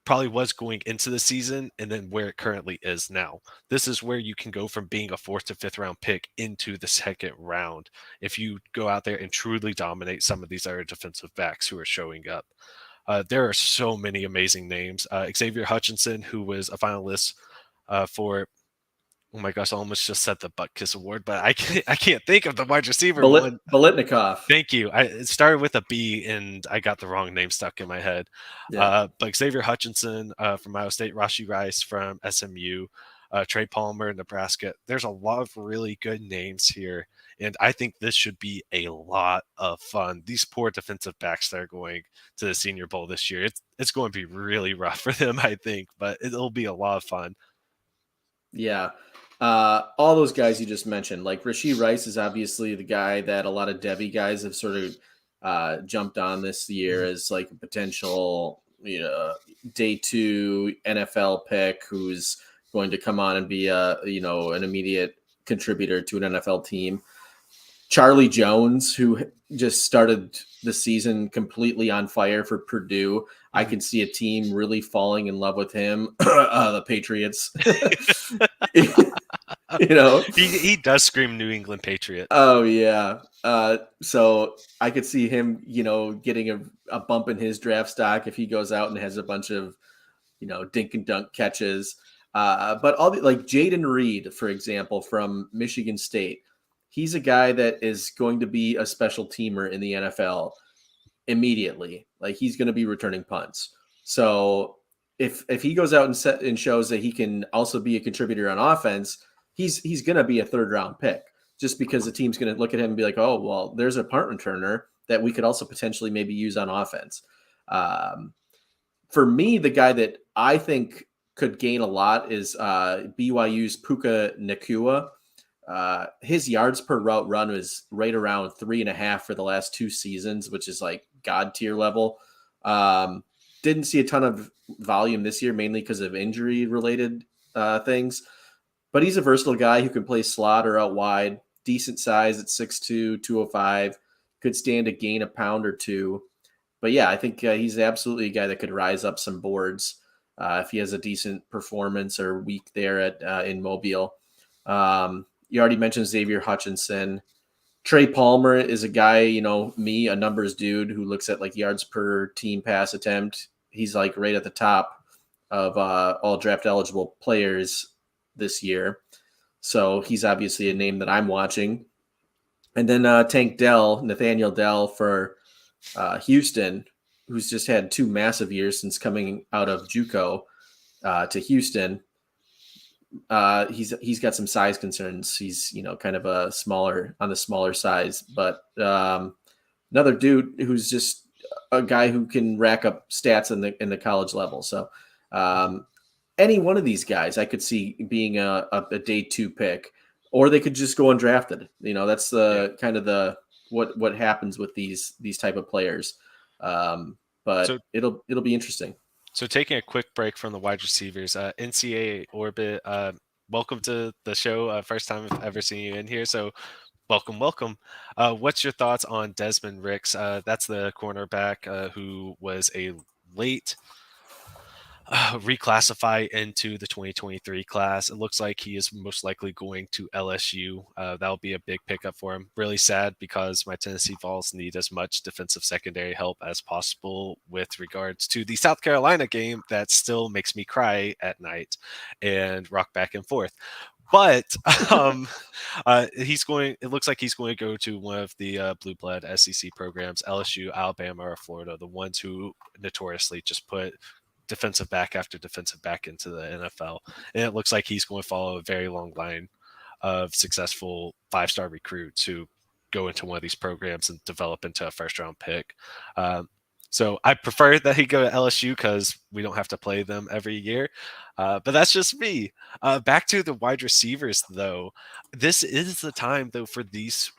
probably was going into the season and then where it currently is now. This is where you can go from being a 4th to 5th round pick into the 2nd round if you go out there and truly dominate some of these other defensive backs who are showing up. There are so many amazing names. Xavier Hutchinson, who was a finalist for, oh my gosh, I almost just said the Butkus Award, but I can't think of the wide receiver one. Bolitnikov. Thank you. It started with a B, and I got the wrong name stuck in my head. Yeah. But Xavier Hutchinson from Iowa State, Rashee Rice from SMU, Trey Palmer, Nebraska. There's a lot of really good names here, and I think this should be a lot of fun. These poor defensive backs that are going to the Senior Bowl this year, it's going to be really rough for them, I think, but it'll be a lot of fun. Yeah. All those guys you just mentioned, like Rashee Rice is obviously the guy that a lot of Devy guys have sort of jumped on this year as like a potential day 2 NFL pick who's going to come on and be an immediate contributor to an NFL team. Charlie Jones, who just started the season completely on fire for Purdue. I can see a team really falling in love with him. The Patriots. He does scream New England Patriot. Oh yeah. So I could see him, getting a bump in his draft stock if he goes out and has a bunch of, dink and dunk catches. But like Jaden Reed, for example, from Michigan State, he's a guy that is going to be a special teamer in the NFL immediately. Like he's going to be returning punts. So if he goes out and shows that he can also be a contributor on offense, he's going to be a 3rd round pick, just because the team's going to look at him and be like, oh, well, there's a punt returner that we could also potentially maybe use on offense. For me, the guy that I think could gain a lot is BYU's Puka Nacua. His yards per route run was right around 3.5 for the last 2 seasons, which is like God tier level. Didn't see a ton of volume this year, mainly because of injury related things, but he's a versatile guy who can play slot or out wide, decent size at 6'2", 205, could stand to gain a pound or two. But yeah, I think he's absolutely a guy that could rise up some boards if he has a decent performance or week there in Mobile. You already mentioned Xavier Hutchinson. Trey Palmer is a guy, a numbers dude who looks at like yards per team pass attempt. He's like right at the top of all draft eligible players this year. So he's obviously a name that I'm watching. And then Nathaniel Dell for Houston, who's just had 2 massive years since coming out of JUCO to Houston. He's got some size concerns. He's kind of on the smaller size, but another dude who's just a guy who can rack up stats in the college level. So any one of these guys I could see being a day 2 pick, or they could just go undrafted. That's the kind of the what happens with these type of players. But it'll be interesting. So taking a quick break from the wide receivers, NCAA Orbit, welcome to the show. First time I've ever seen you in here. So welcome. What's your thoughts on Desmond Ricks? That's the cornerback who was a late reclassify into the 2023 class. It looks like he is most likely going to LSU. That'll be a big pickup for him. Really sad because my Tennessee Vols need as much defensive secondary help as possible with regards to the South Carolina game that still makes me cry at night and rock back and forth. But it looks like he's going to go to one of the blue blood SEC programs, LSU, Alabama, or Florida, the ones who notoriously just put defensive back after defensive back into the NFL. And it looks like he's going to follow a very long line of successful 5-star recruits who go into one of these programs and develop into a 1st-round pick. So I prefer that he go to LSU because we don't have to play them every year. But that's just me. Back to the wide receivers, though. This is the time, though, for these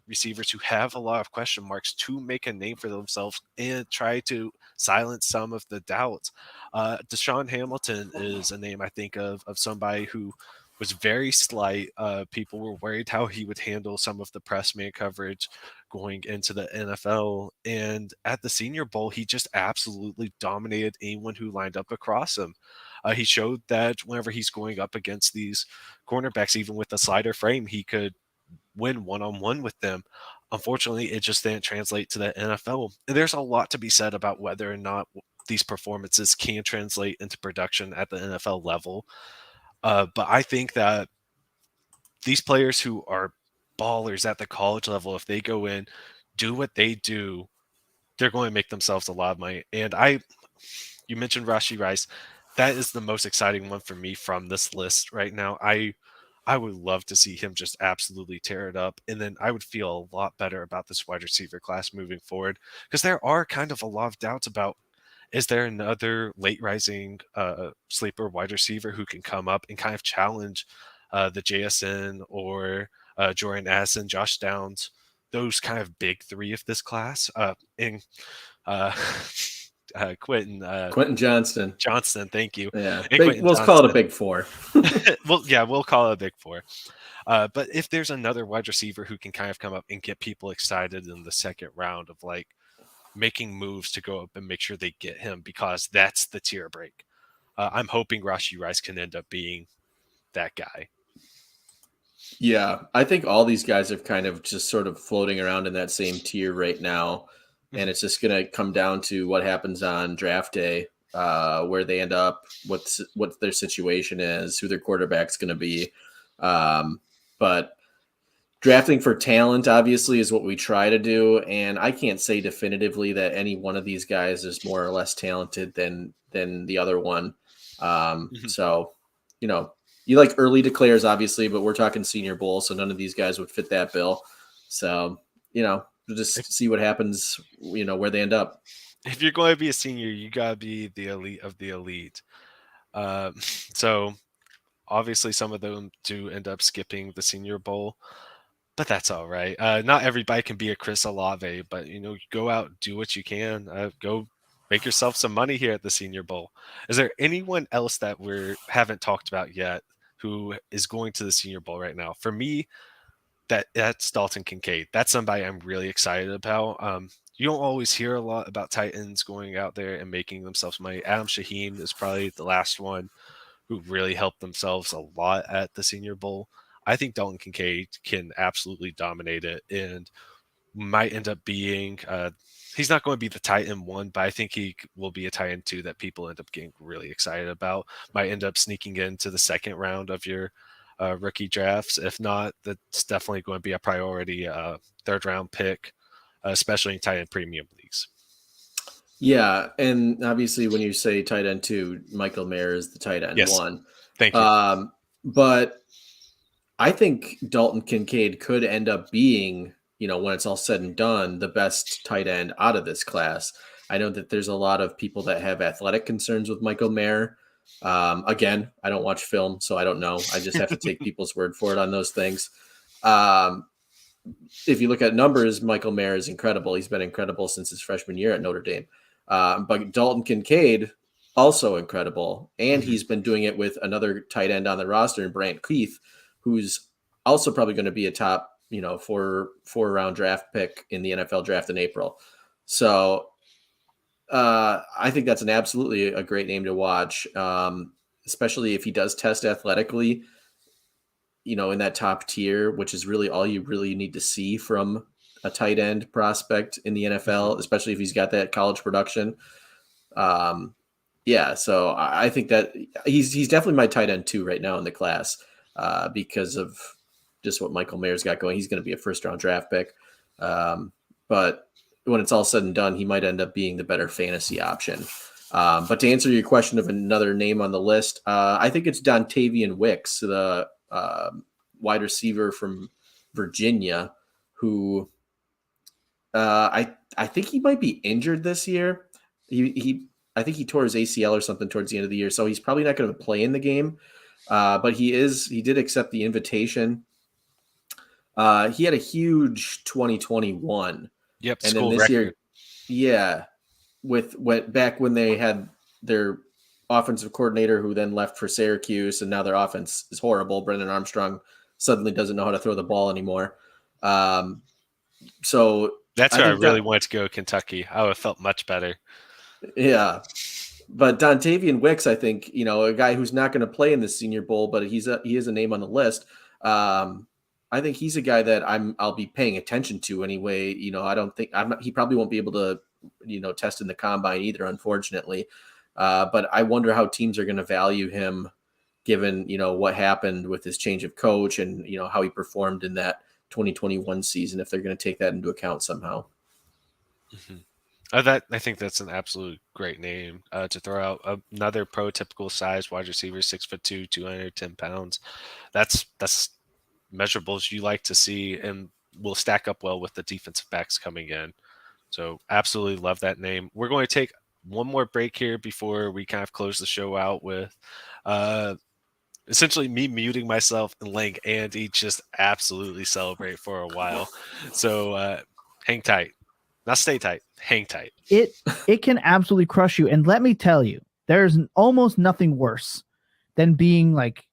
receivers who have a lot of question marks to make a name for themselves and try to silence some of the doubts. Deshaun Hamilton is a name I think of somebody who was very slight. People were worried how he would handle some of the press man coverage going into the NFL. And at the Senior Bowl, he just absolutely dominated anyone who lined up across him. He showed that whenever he's going up against these cornerbacks, even with a slider frame, he could win one-on-one with them. Unfortunately, it just didn't translate to the NFL. And there's a lot to be said about whether or not these performances can translate into production at the NFL level. But I think that these players who are ballers at the college level, if they go in, do what they do, they're going to make themselves a lot of money. And you mentioned Rashee Rice. That is the most exciting one for me from this list right now. I would love to see him just absolutely tear it up. And then I would feel a lot better about this wide receiver class moving forward, because there are kind of a lot of doubts about, is there another late rising sleeper wide receiver who can come up and kind of challenge the JSN or Jordan Addison, Josh Downs, those kind of big 3 of this class. Quentin Johnston, thank you. Yeah, we'll call it a big 4. We'll call it a big 4. But if there's another wide receiver who can kind of come up and get people excited in the second round of like making moves to go up and make sure they get him, because that's the tier break. I'm hoping Rashee Rice can end up being that guy. Yeah, I think all these guys are kind of just sort of floating around in that same tier right now. And it's just going to come down to what happens on draft day, where they end up, what their situation is, who their quarterback's going to be. But drafting for talent, obviously, is what we try to do. And I can't say definitively that any one of these guys is more or less talented than the other one. So, you like early declares, obviously, but we're talking Senior Bowl, so none of these guys would fit that bill. So, we'll just see what happens, where they end up. If you're going to be a senior, you got to be the elite of the elite. So obviously some of them do end up skipping the Senior Bowl, but that's all right. Not everybody can be a Chris Olave, but go out, do what you can. Go make yourself some money here at the Senior Bowl. Is there anyone else that we haven't talked about yet who is going to the Senior Bowl right now? For me, that's Dalton Kincaid. That's somebody I'm really excited about. You don't always hear a lot about tight ends going out there and making themselves money. Adam Shaheen is probably the last one who really helped themselves a lot at the Senior Bowl. I think Dalton Kincaid can absolutely dominate it and might end up being he's not going to be the tight end 1, but I think he will be a tight end 2 that people end up getting really excited about. Might end up sneaking into the second round of your rookie drafts. If not, that's definitely going to be a priority third round pick, especially in tight end premium leagues. Yeah, and obviously when you say tight end 2, Michael Mayer is the tight end 1. Thank you. But I think Dalton Kincaid could end up being, when it's all said and done, the best tight end out of this class. I know that there's a lot of people that have athletic concerns with Michael Mayer. Again, I don't watch film, so I don't know. I just have to take people's word for it on those things. If you look at numbers, Michael Mayer is incredible. He's been incredible since his freshman year at Notre Dame. But Dalton Kincaid, also incredible. And he's been doing it with another tight end on the roster, Brant Keith, who's also probably going to be a top, 4-round draft pick in the NFL draft in April. So I think that's absolutely a great name to watch, especially if he does test athletically, in that top tier, which is really all you really need to see from a tight end prospect in the NFL, especially if he's got that college production. So I think that he's definitely my tight end 2 right now in the class because of just what Michael Mayer's got going. He's going to be a first-round draft pick. But when it's all said and done, he might end up being the better fantasy option. But to answer your question of another name on the list, I think it's Dontavian Wicks, the wide receiver from Virginia, who I think he might be injured this year. I think he tore his ACL or something towards the end of the year, so he's probably not going to play in the game. But he did accept the invitation. He had a huge 2021. Yep, and school then this record. year, back when they had their offensive coordinator who then left for Syracuse, and now their offense is horrible. Brendan Armstrong suddenly doesn't know how to throw the ball anymore. So that's where I really wanted to go, Kentucky. I would have felt much better. Yeah. But Dontavian Wicks, I think, a guy who's not going to play in the Senior Bowl, but he is a name on the list. I think he's a guy that I'll be paying attention to anyway. I don't think he probably won't be able to, test in the combine either, unfortunately. But I wonder how teams are going to value him given, what happened with his change of coach and, how he performed in that 2021 season, if they're going to take that into account somehow. Mm-hmm. I think that's an absolute great name to throw out. Another prototypical size wide receiver, 6'2", 210 pounds. That's measurables you like to see and will stack up well with the defensive backs coming in. So absolutely love that name. We're going to take one more break here before we kind of close the show out with essentially me muting myself and letting Andy just absolutely celebrate for a while. So hang tight. Not stay tight. Hang tight. It can absolutely crush you. And let me tell you, there's almost nothing worse than being like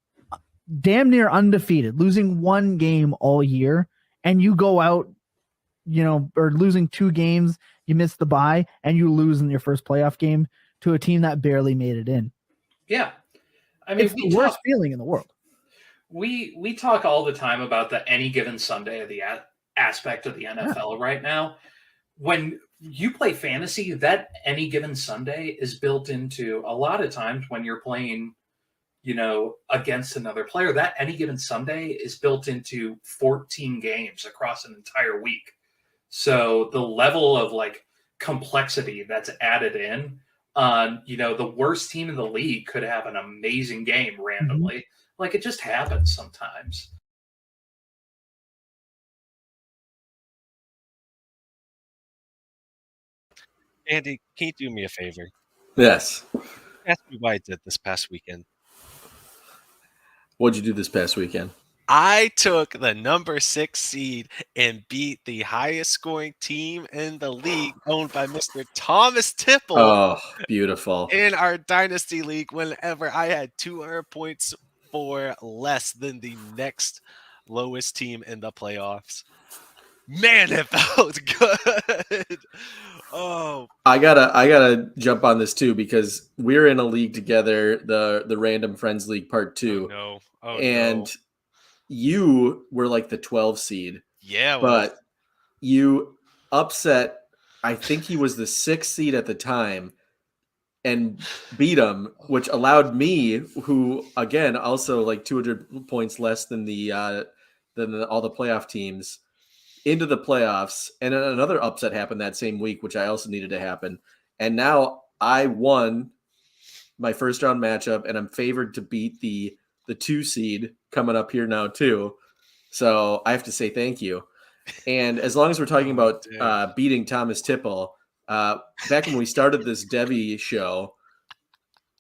damn near undefeated, losing one game all year, and you go out, or losing 2 games, you miss the bye, and you lose in your first playoff game to a team that barely made it in. Yeah. I mean, it's the worst feeling in the world. We talk all the time about the any given Sunday of the aspect of the NFL right now. When you play fantasy, that any given Sunday is built into a lot of times when you're playing against another player. That Any Given Sunday is built into 14 games across an entire week. So the level of like complexity that's added in on, the worst team in the league could have an amazing game randomly. Mm-hmm. Like it just happens sometimes. Andy, can you do me a favor? Yes. Ask me what I did this past weekend. What'd you do this past weekend? I took the number 6 seed and beat the highest scoring team in the league, owned by Mr. Thomas Tipple. Oh, beautiful. In our Dynasty League, whenever I had 200 points for less than the next lowest team in the playoffs. Man, it felt good. Oh, I gotta jump on this too, because we're in a league together, the Random Friends League Part 2. No. You were like the 12 seed. Yeah, but you upset, I think he was the 6th seed at the time, and beat him, which allowed me, who again also like 200 points less than all the playoff teams, into the playoffs. And then another upset happened that same week, which I also needed to happen. And now I won my first round matchup, and I'm favored to beat the 2 seed coming up here now too. So I have to say thank you. And as long as we're talking about beating Thomas Tipple, back when we started this Devy show,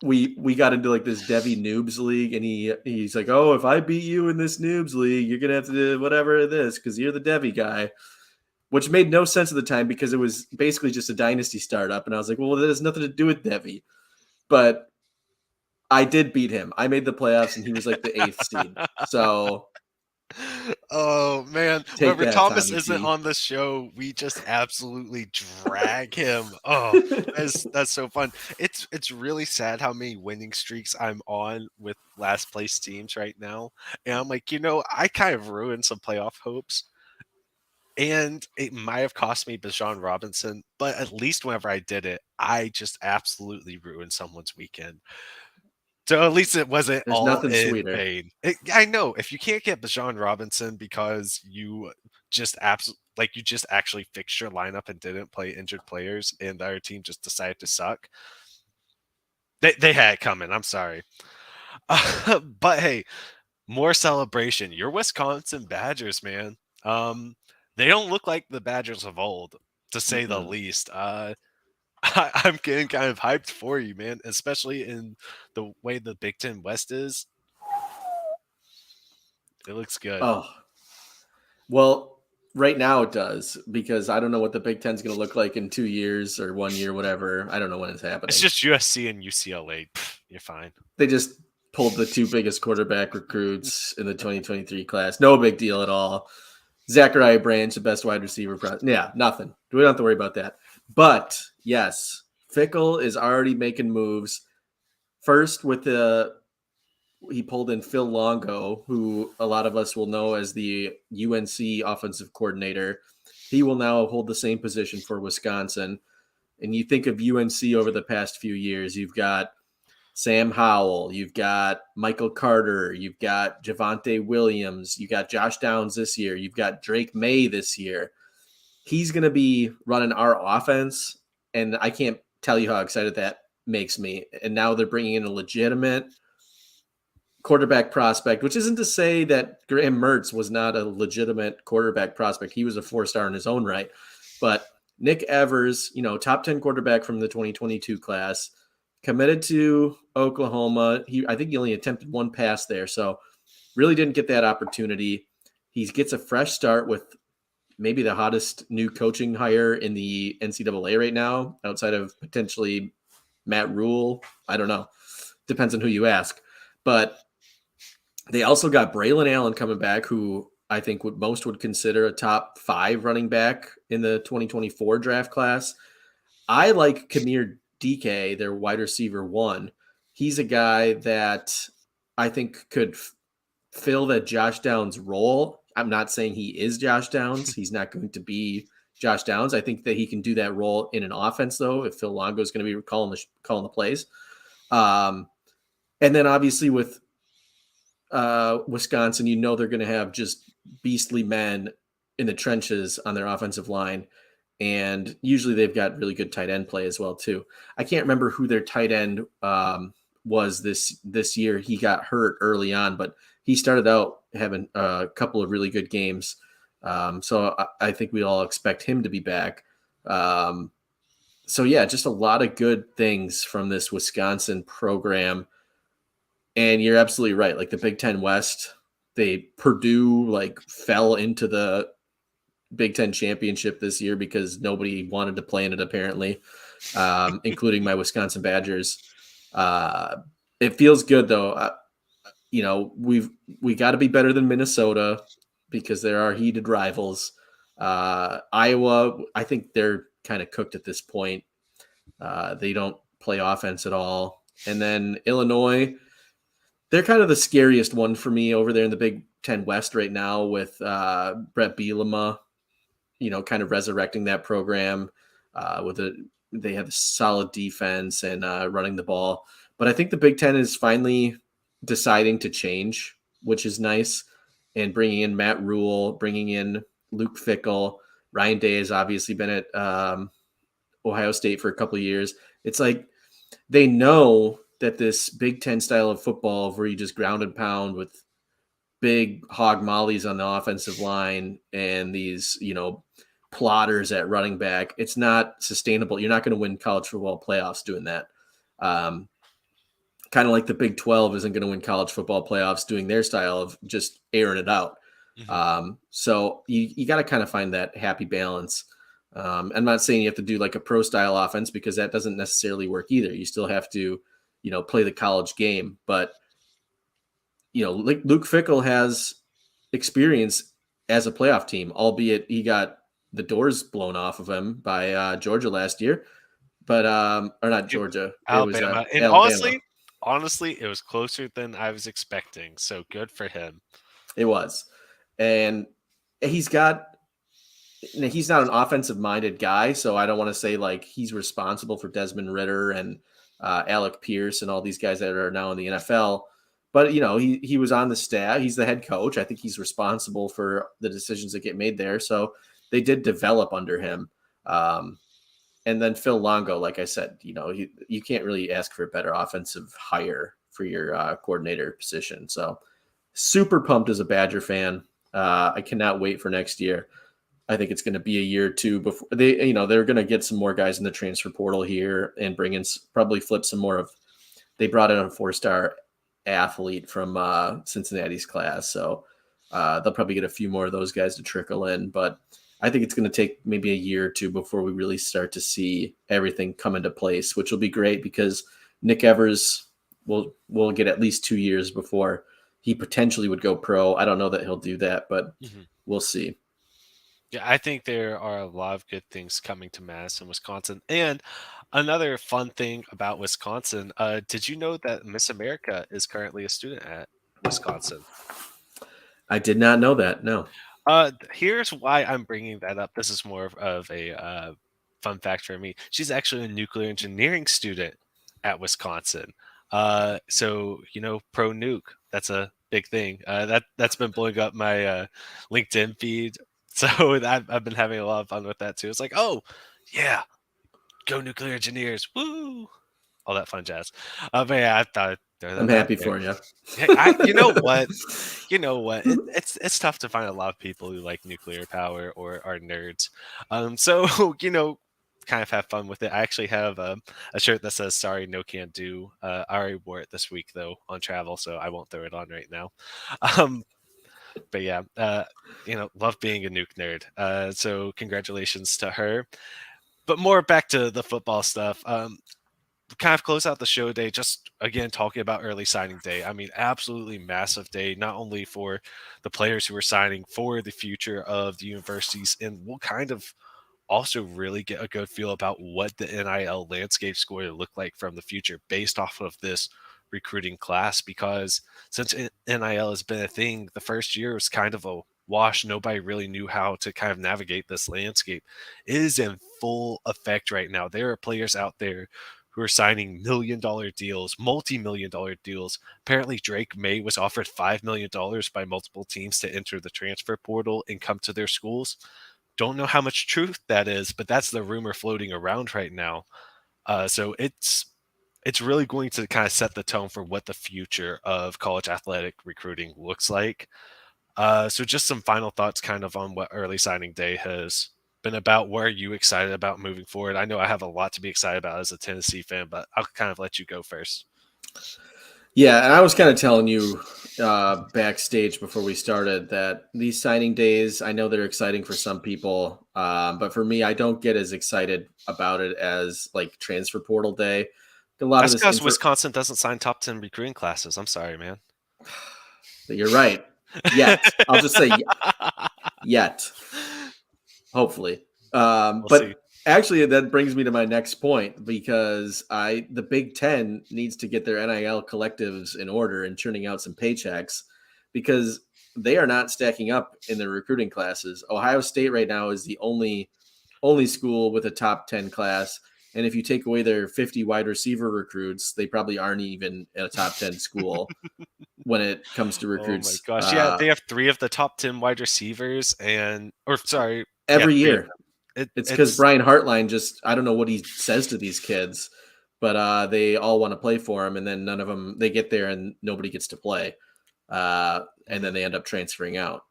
we got into like this Devy Noobs League, and he's like, oh, if I beat you in this Noobs League, you're gonna have to do whatever this because you're the Devy guy, which made no sense at the time because it was basically just a dynasty startup, and I was like, well, that has nothing to do with Devy, but I did beat him. I made the playoffs, and he was like the 8th seed. So. Oh man, whenever Thomas isn't on the show, we just absolutely drag him. Oh, that's so fun. It's really sad how many winning streaks I'm on with last place teams right now. And I'm like, I kind of ruined some playoff hopes. And it might have cost me Bijan Robinson, but at least whenever I did it, I just absolutely ruined someone's weekend. So at least it wasn't There's all nothing in sweeter. vain. I know if you can't get Bijan Robinson because you just actually fixed your lineup and didn't play injured players, and our team just decided to suck. They had it coming. I'm sorry, but hey, more celebration. Your Wisconsin Badgers, man. They don't look like the Badgers of old, to say the least. I'm getting kind of hyped for you, man, especially in the way the Big Ten West is. It looks good. Oh, well, right now it does, because I don't know what the Big Ten's going to look like in 2 years or 1 year, whatever. I don't know when it's happening. It's just USC and UCLA. You're fine. They just pulled the 2 biggest quarterback recruits in the 2023 class. No big deal at all. Zachariah Branch, the best wide receiver. Yeah, nothing. We don't have to worry about that. But yes, Fickle is already making moves. First with he pulled in Phil Longo, who a lot of us will know as the UNC offensive coordinator. He will now hold the same position for Wisconsin. And you think of UNC over the past few years, you've got Sam Howell, you've got Michael Carter, you've got Javonte Williams, you got Josh Downs this year, you've got Drake May this year. He's going to be running our offense, and I can't tell you how excited that makes me. And now they're bringing in a legitimate quarterback prospect, which isn't to say that Graham Mertz was not a legitimate quarterback prospect. He was a 4-star in his own right. But Nick Evers, top 10 quarterback from the 2022 class, committed to Oklahoma. I think he only attempted 1 pass there, so really didn't get that opportunity. He gets a fresh start with maybe the hottest new coaching hire in the NCAA right now, outside of potentially Matt Rule. I don't know. Depends on who you ask. But they also got Braylon Allen coming back, who I think most would consider a top 5 running back in the 2024 draft class. I like Kamir DK, their wide receiver 1. He's a guy that I think could fill that Josh Downs role. I'm not saying he is Josh Downs. He's not going to be Josh Downs. I think that he can do that role in an offense, though, if Phil Longo is going to be calling the plays. And then obviously with Wisconsin, they're going to have just beastly men in the trenches on their offensive line. And usually they've got really good tight end play as well, too. I can't remember who their tight end was this year. He got hurt early on, but he started out having a couple of really good games. So I think we all expect him to be back. So, yeah, just a lot of good things from this Wisconsin program. And you're absolutely right. Like the Big Ten West, Purdue fell into the Big Ten championship this year because nobody wanted to play in it, apparently, including my Wisconsin Badgers. It feels good, though. We got to be better than Minnesota because there are heated rivals. Iowa, I think they're kind of cooked at this point. They don't play offense at all. And then Illinois, they're kind of the scariest one for me over there in the Big Ten West right now with Brett Bielema, kind of resurrecting that program they have a solid defense and running the ball. But I think the Big Ten is finally deciding to change, which is nice, and bringing in Matt Rule, bringing in Luke Fickell. Ryan Day has obviously been at Ohio State for a couple of years. It's like they know that this Big Ten style of football where you just ground and pound with big hog mollies on the offensive line and these, plotters at running back, it's not sustainable. You're not going to win college football playoffs doing that. Kind of like the Big 12 isn't going to win college football playoffs doing their style of just airing it out. Mm-hmm. So you got to kind of find that happy balance. I'm not saying you have to do like a pro style offense because that doesn't necessarily work either. You still have to, play the college game. But, like Luke Fickell has experience as a playoff team, albeit he got the doors blown off of him by Georgia last year. But, or not Georgia. Alabama. It was, and Alabama. Honestly, it was closer than I was expecting. So good for him. It was. And he's not an offensive minded guy. So I don't want to say like he's responsible for Desmond Ridder and Alec Pierce and all these guys that are now in the NFL. But, he was on the staff. He's the head coach. I think he's responsible for the decisions that get made there. So they did develop under him. And then Phil Longo, like I said, you can't really ask for a better offensive hire for your coordinator position. So super pumped as a Badger fan. I cannot wait for next year. I think it's going to be a year or two before they're going to get some more guys in the transfer portal here and bring in, probably flip some more they brought in a 4-star athlete from Cincinnati's class. So they'll probably get a few more of those guys to trickle in, but I think it's going to take maybe a year or two before we really start to see everything come into place, which will be great because Nick Evers will get at least 2 years before he potentially would go pro. I don't know that he'll do that, but we'll see. Yeah, I think there are a lot of good things coming to Madison, Wisconsin. And another fun thing about Wisconsin, did you know that Miss America is currently a student at Wisconsin? I did not know that, no. Here's why I'm bringing that up. This is more of a fun fact for me. She's actually a nuclear engineering student at Wisconsin. So, pro nuke, that's a big thing. That's been blowing up my LinkedIn feed. So I've been having a lot of fun with that too. It's like, oh yeah, go nuclear engineers, woo, all that fun jazz. But yeah, I thought I'm happy for you. You know what? It's tough to find a lot of people who like nuclear power or are nerds. So kind of have fun with it. I actually have a shirt that says "Sorry, no can't do." I already wore it this week though on travel, so I won't throw it on right now. But yeah, love being a nuke nerd. So congratulations to her. But more back to the football stuff. Kind of close out the show today, just again talking about early signing day. I mean, absolutely massive day, not only for the players who are signing for the future of the universities, and we'll kind of also really get a good feel about what the NIL landscape is going to look like from the future based off of this recruiting class, because since NIL has been a thing, the first year was kind of a wash. Nobody really knew how to kind of navigate this landscape. It is in full effect right now. There are players out there who are signing $1 million deals, multi-million dollar deals. Apparently, Drake May was offered $5 million by multiple teams to enter the transfer portal and come to their schools. Don't know how much truth that is, but that's the rumor floating around right now. So it's really going to kind of set the tone for what the future of college athletic recruiting looks like. So just some final thoughts kind of on what early signing day has been about. What are you excited about moving forward? I know I have a lot to be excited about as a Tennessee fan, but I'll kind of let you go first. Yeah, and I was kind of telling you backstage before we started that these signing days, I know they're exciting for some people, but for me, I don't get as excited about it as like transfer portal day. A lot That's of this because Wisconsin doesn't sign top 10 recruiting classes. I'm sorry, man. You're right. Yet. I'll just say yet. Hopefully. We'll But see. actually, that brings me to my next point because the Big Ten needs to get their NIL collectives in order and churning out some paychecks because they are not stacking up in their recruiting classes. Ohio State right now is the only school with a top 10 class. And if you take away their 50 wide receiver recruits, they probably aren't even a top 10 school when it comes to recruits. Oh my gosh. Yeah, they have 3 of the top 10 wide receivers Every 3 of year. them. It's because Brian Hartline just, I don't know what he says to these kids, but they all want to play for him. And then none of them, they get there and nobody gets to play. And then they end up transferring out.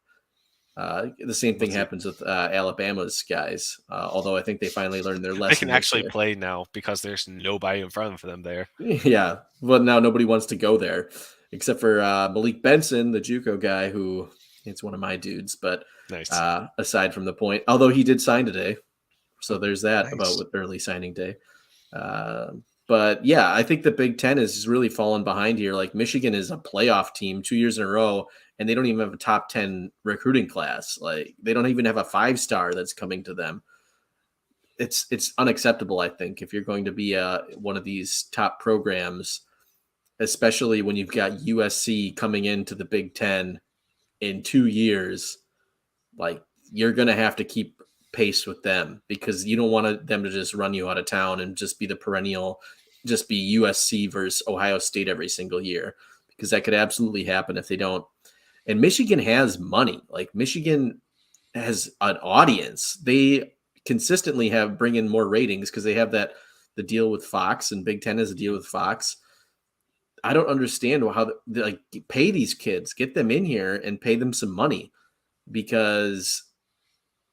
The same thing happens with Alabama's guys, although I think they finally learned their lesson. They can actually play now because there's nobody in front of them there. Yeah, well, now nobody wants to go there except for Malik Benson, the JUCO guy, who it's one of my dudes. But Nice. Aside from the point, although he did sign today, so there's that Nice. about early signing day. But yeah, I think the Big Ten is really fallen behind here. Like Michigan is a playoff team 2 years in a row, and they don't even have a top 10 recruiting class. Like they don't even have a 5-star that's coming to them. It's unacceptable, I think, if you're going to be one of these top programs, especially when you've got USC coming into the Big Ten in 2 years. Like you're going to have to keep pace with them because you don't want them to just run you out of town and just be the perennial, just be USC versus Ohio State every single year, because that could absolutely happen if they don't. And Michigan has money. Like Michigan has an audience. They consistently bring in more ratings because they have the deal with Fox, and Big Ten has a deal with Fox. I don't understand how they pay these kids, get them in here and pay them some money, because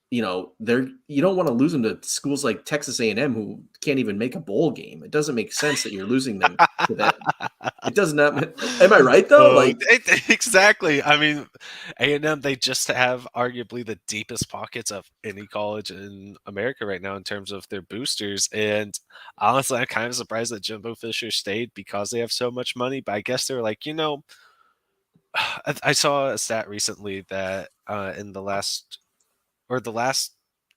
you don't want to lose them to schools like Texas A&M who can't even make a bowl game. It doesn't make sense that you're losing them to that. It does not. Am I right though? Exactly. I mean, A&M, they just have arguably the deepest pockets of any college in America right now in terms of their boosters. And honestly, I'm kind of surprised that Jimbo Fisher stayed because they have so much money. But I guess they're like, I saw a stat recently that in the last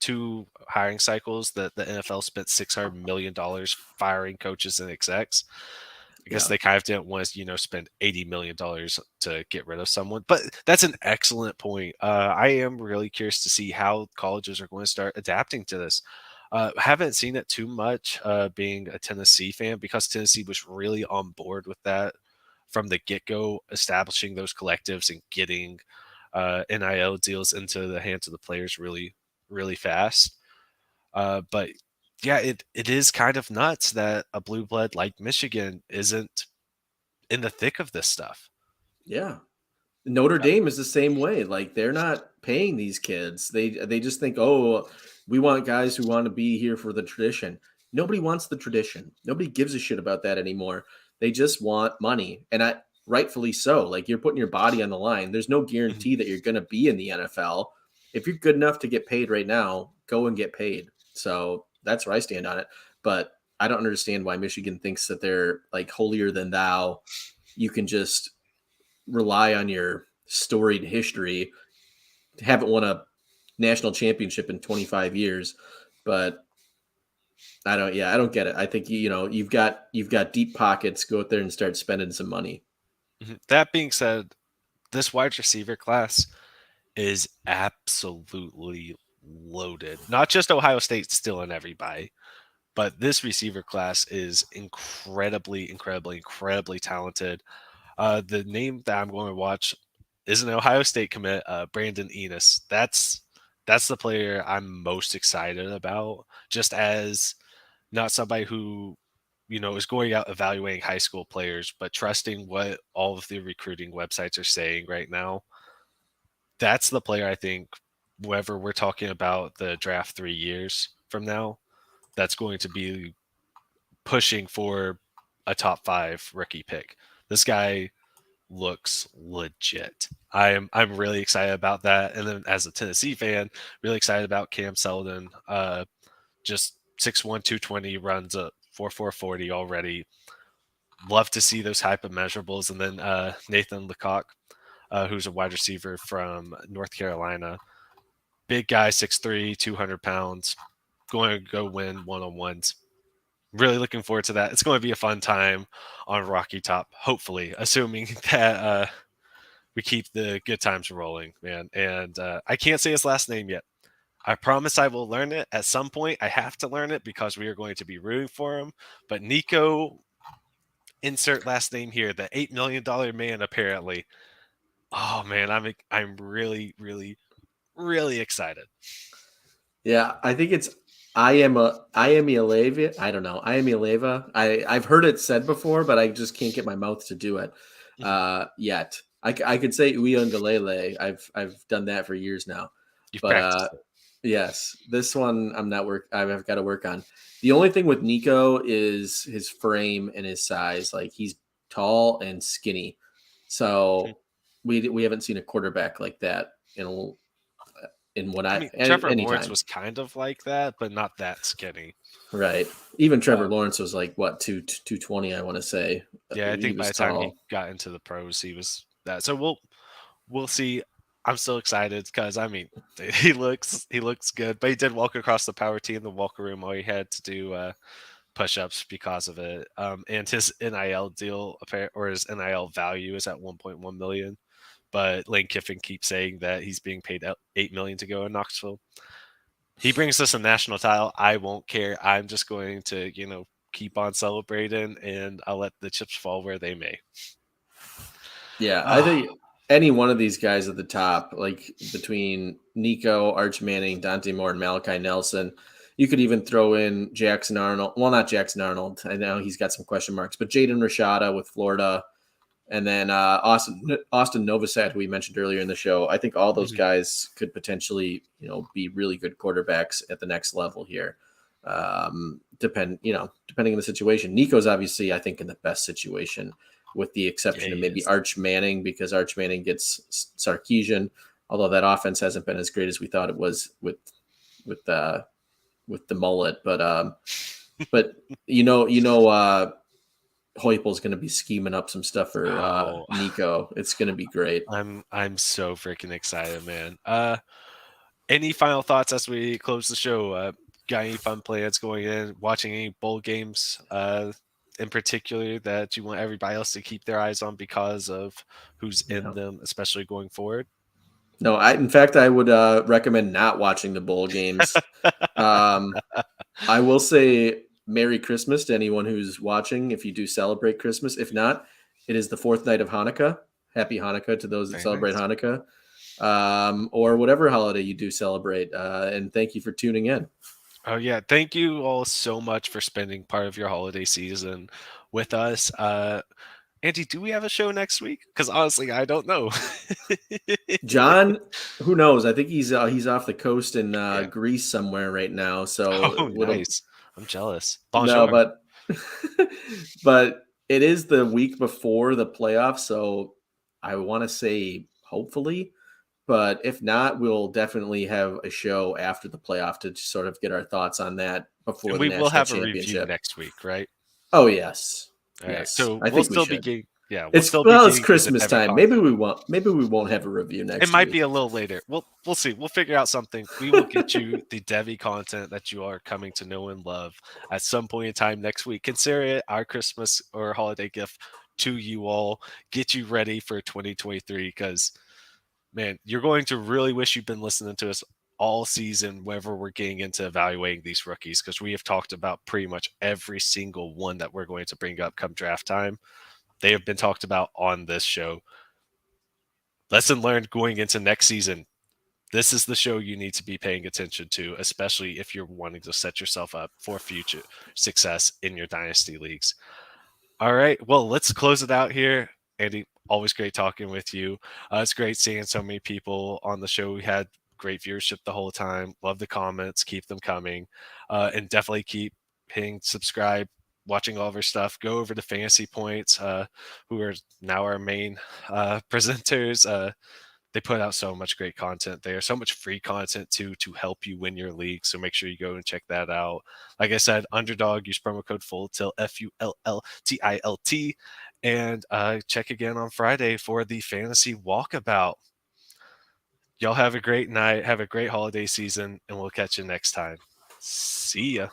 2 hiring cycles that the NFL spent $600 million firing coaches and execs. I guess they kind of didn't want to, spend $80 million to get rid of someone. But that's an excellent point. I am really curious to see how colleges are going to start adapting to this. Haven't seen it too much being a Tennessee fan, because Tennessee was really on board with that from the get-go, establishing those collectives and getting NIL deals into the hands of the players really, really fast. But yeah, it is kind of nuts that a blue blood like Michigan isn't in the thick of this stuff. Yeah. Notre Dame is the same way. Like they're not paying these kids. They just think, oh, we want guys who want to be here for the tradition. Nobody wants the tradition. Nobody gives a shit about that anymore. They just want money. And rightfully so. Like you're putting your body on the line. There's no guarantee that you're going to be in the NFL. If you're good enough to get paid right now, go and get paid. So that's where I stand on it. But I don't understand why Michigan thinks that they're like holier than thou. You can just rely on your storied history. Haven't won a national championship in 25 years, but I don't get it. I think you've got deep pockets. Go out there and start spending some money. That being said, this wide receiver class is absolutely loaded. Not just Ohio State stealing everybody, But this receiver class is incredibly talented. The name that I'm going to watch is an Ohio State commit, Brandon Enos. That's the player I'm most excited about, just as not somebody who, is going out evaluating high school players, but trusting what all of the recruiting websites are saying right now. That's the player I think, whether we're talking about the draft 3 years from now, that's going to be pushing for a top 5 rookie pick. This guy looks legit. I'm really excited about that. And then as a Tennessee fan, really excited about Cam Seldon. Just 6'1", 220, runs a 4.4 40 already. Love to see those type of measurables. And then Nathan Lecoq, who's a wide receiver from North Carolina. Big guy, 6'3", 200 pounds, going to go win one-on-ones. Really looking forward to that. It's going to be a fun time on Rocky Top, hopefully, assuming that we keep the good times rolling, man. And I can't say his last name yet. I promise I will learn it at some point. I have to learn it because we are going to be rooting for him. But Nico, insert last name here, the $8 million man, apparently. Oh man, I'm really, really, really excited. Yeah, I think it's Iamileva. I don't know. Iamileva. I've heard it said before, but I just can't get my mouth to do it yet. I could say Uyangalele. I've done that for years now. You've But practiced. yes, this one I've got to work on. The only thing with Nico is his frame and his size. Like, he's tall and skinny, so we haven't seen a quarterback like that in what I mean, Trevor anytime. Lawrence was kind of like that, but not that skinny. Right. Even Trevor Lawrence was like, what, 220, I want to say. Yeah, I He think by was the time he tall. got into the pros, he was that. So we'll see. I'm still excited because I mean he looks good, but he did walk across the power tee in the walker room while he had to do push-ups because of it. And his NIL deal or his NIL value is at 1.1 million. But Lane Kiffin keeps saying that he's being paid $8 million to go in Knoxville. He brings us a national title. I won't care. I'm just going to, keep on celebrating, and I'll let the chips fall where they may. Yeah, I think any one of these guys at the top, like between Nico, Arch Manning, Dante Moore, and Malachi Nelson, you could even throw in Jackson Arnold. Well, not Jackson Arnold. I know he's got some question marks, but Jaden Rashada with Florida. And then Austin Novosad, who we mentioned earlier in the show. I think all those guys could potentially, be really good quarterbacks at the next level here. Depending on the situation. Nico's obviously, I think, in the best situation, with the exception of maybe Arch Manning, because Arch Manning gets Sarkisian, although that offense hasn't been as great as we thought it was with the mullet. But Heupel's going to be scheming up some stuff for Nico. It's going to be great. I'm so freaking excited, man. Any final thoughts as we close the show? Got any fun plans going in? Watching any bowl games in particular that you want everybody else to keep their eyes on because of who's in them, especially going forward? No, in fact, I would recommend not watching the bowl games. I will say Merry Christmas to anyone who's watching, if you do celebrate Christmas. If not, it is the fourth night of Hanukkah. Happy Hanukkah to those that celebrate Hanukkah, or whatever holiday you do celebrate. And thank you for tuning in. Oh, yeah. Thank you all so much for spending part of your holiday season with us. Andy, do we have a show next week? Because honestly, I don't know. John, who knows? I think he's off the coast in Greece somewhere right now. So nice. I'm jealous. Bonjour. No, but it is the week before the playoffs, so I want to say hopefully. But if not, we'll definitely have a show after the playoff to sort of get our thoughts on that before we will have a review next week, right? Oh yes. All right. Yes. So we'll still be it's Christmas time. Maybe we won't have a review next week. It might be a little later. We'll see. We'll figure out something. We will get you the Devy content that you are coming to know and love at some point in time next week. Consider it our Christmas or holiday gift to you all. Get you ready for 2023 because, man, you're going to really wish you've been listening to us all season whenever we're getting into evaluating these rookies, because we have talked about pretty much every single one that we're going to bring up come draft time. They have been talked about on this show. Lesson learned going into next season. This is the show you need to be paying attention to, especially if you're wanting to set yourself up for future success in your dynasty leagues. All right, well, let's close it out here. Andy, always great talking with you. It's great seeing so many people on the show. We had great viewership the whole time. Love the comments. Keep them coming. And definitely keep hitting subscribe, watching all of our stuff. Go over to Fantasy Points, who are now our main presenters. They put out so much great content there, so much free content to help you win your league. So make sure you go and check that out. Like I said, Underdog, use promo code FULLTILT, FULLTILT, and check again on Friday for the Fantasy Walkabout. Y'all have a great night, have a great holiday season, and we'll catch you next time. See ya.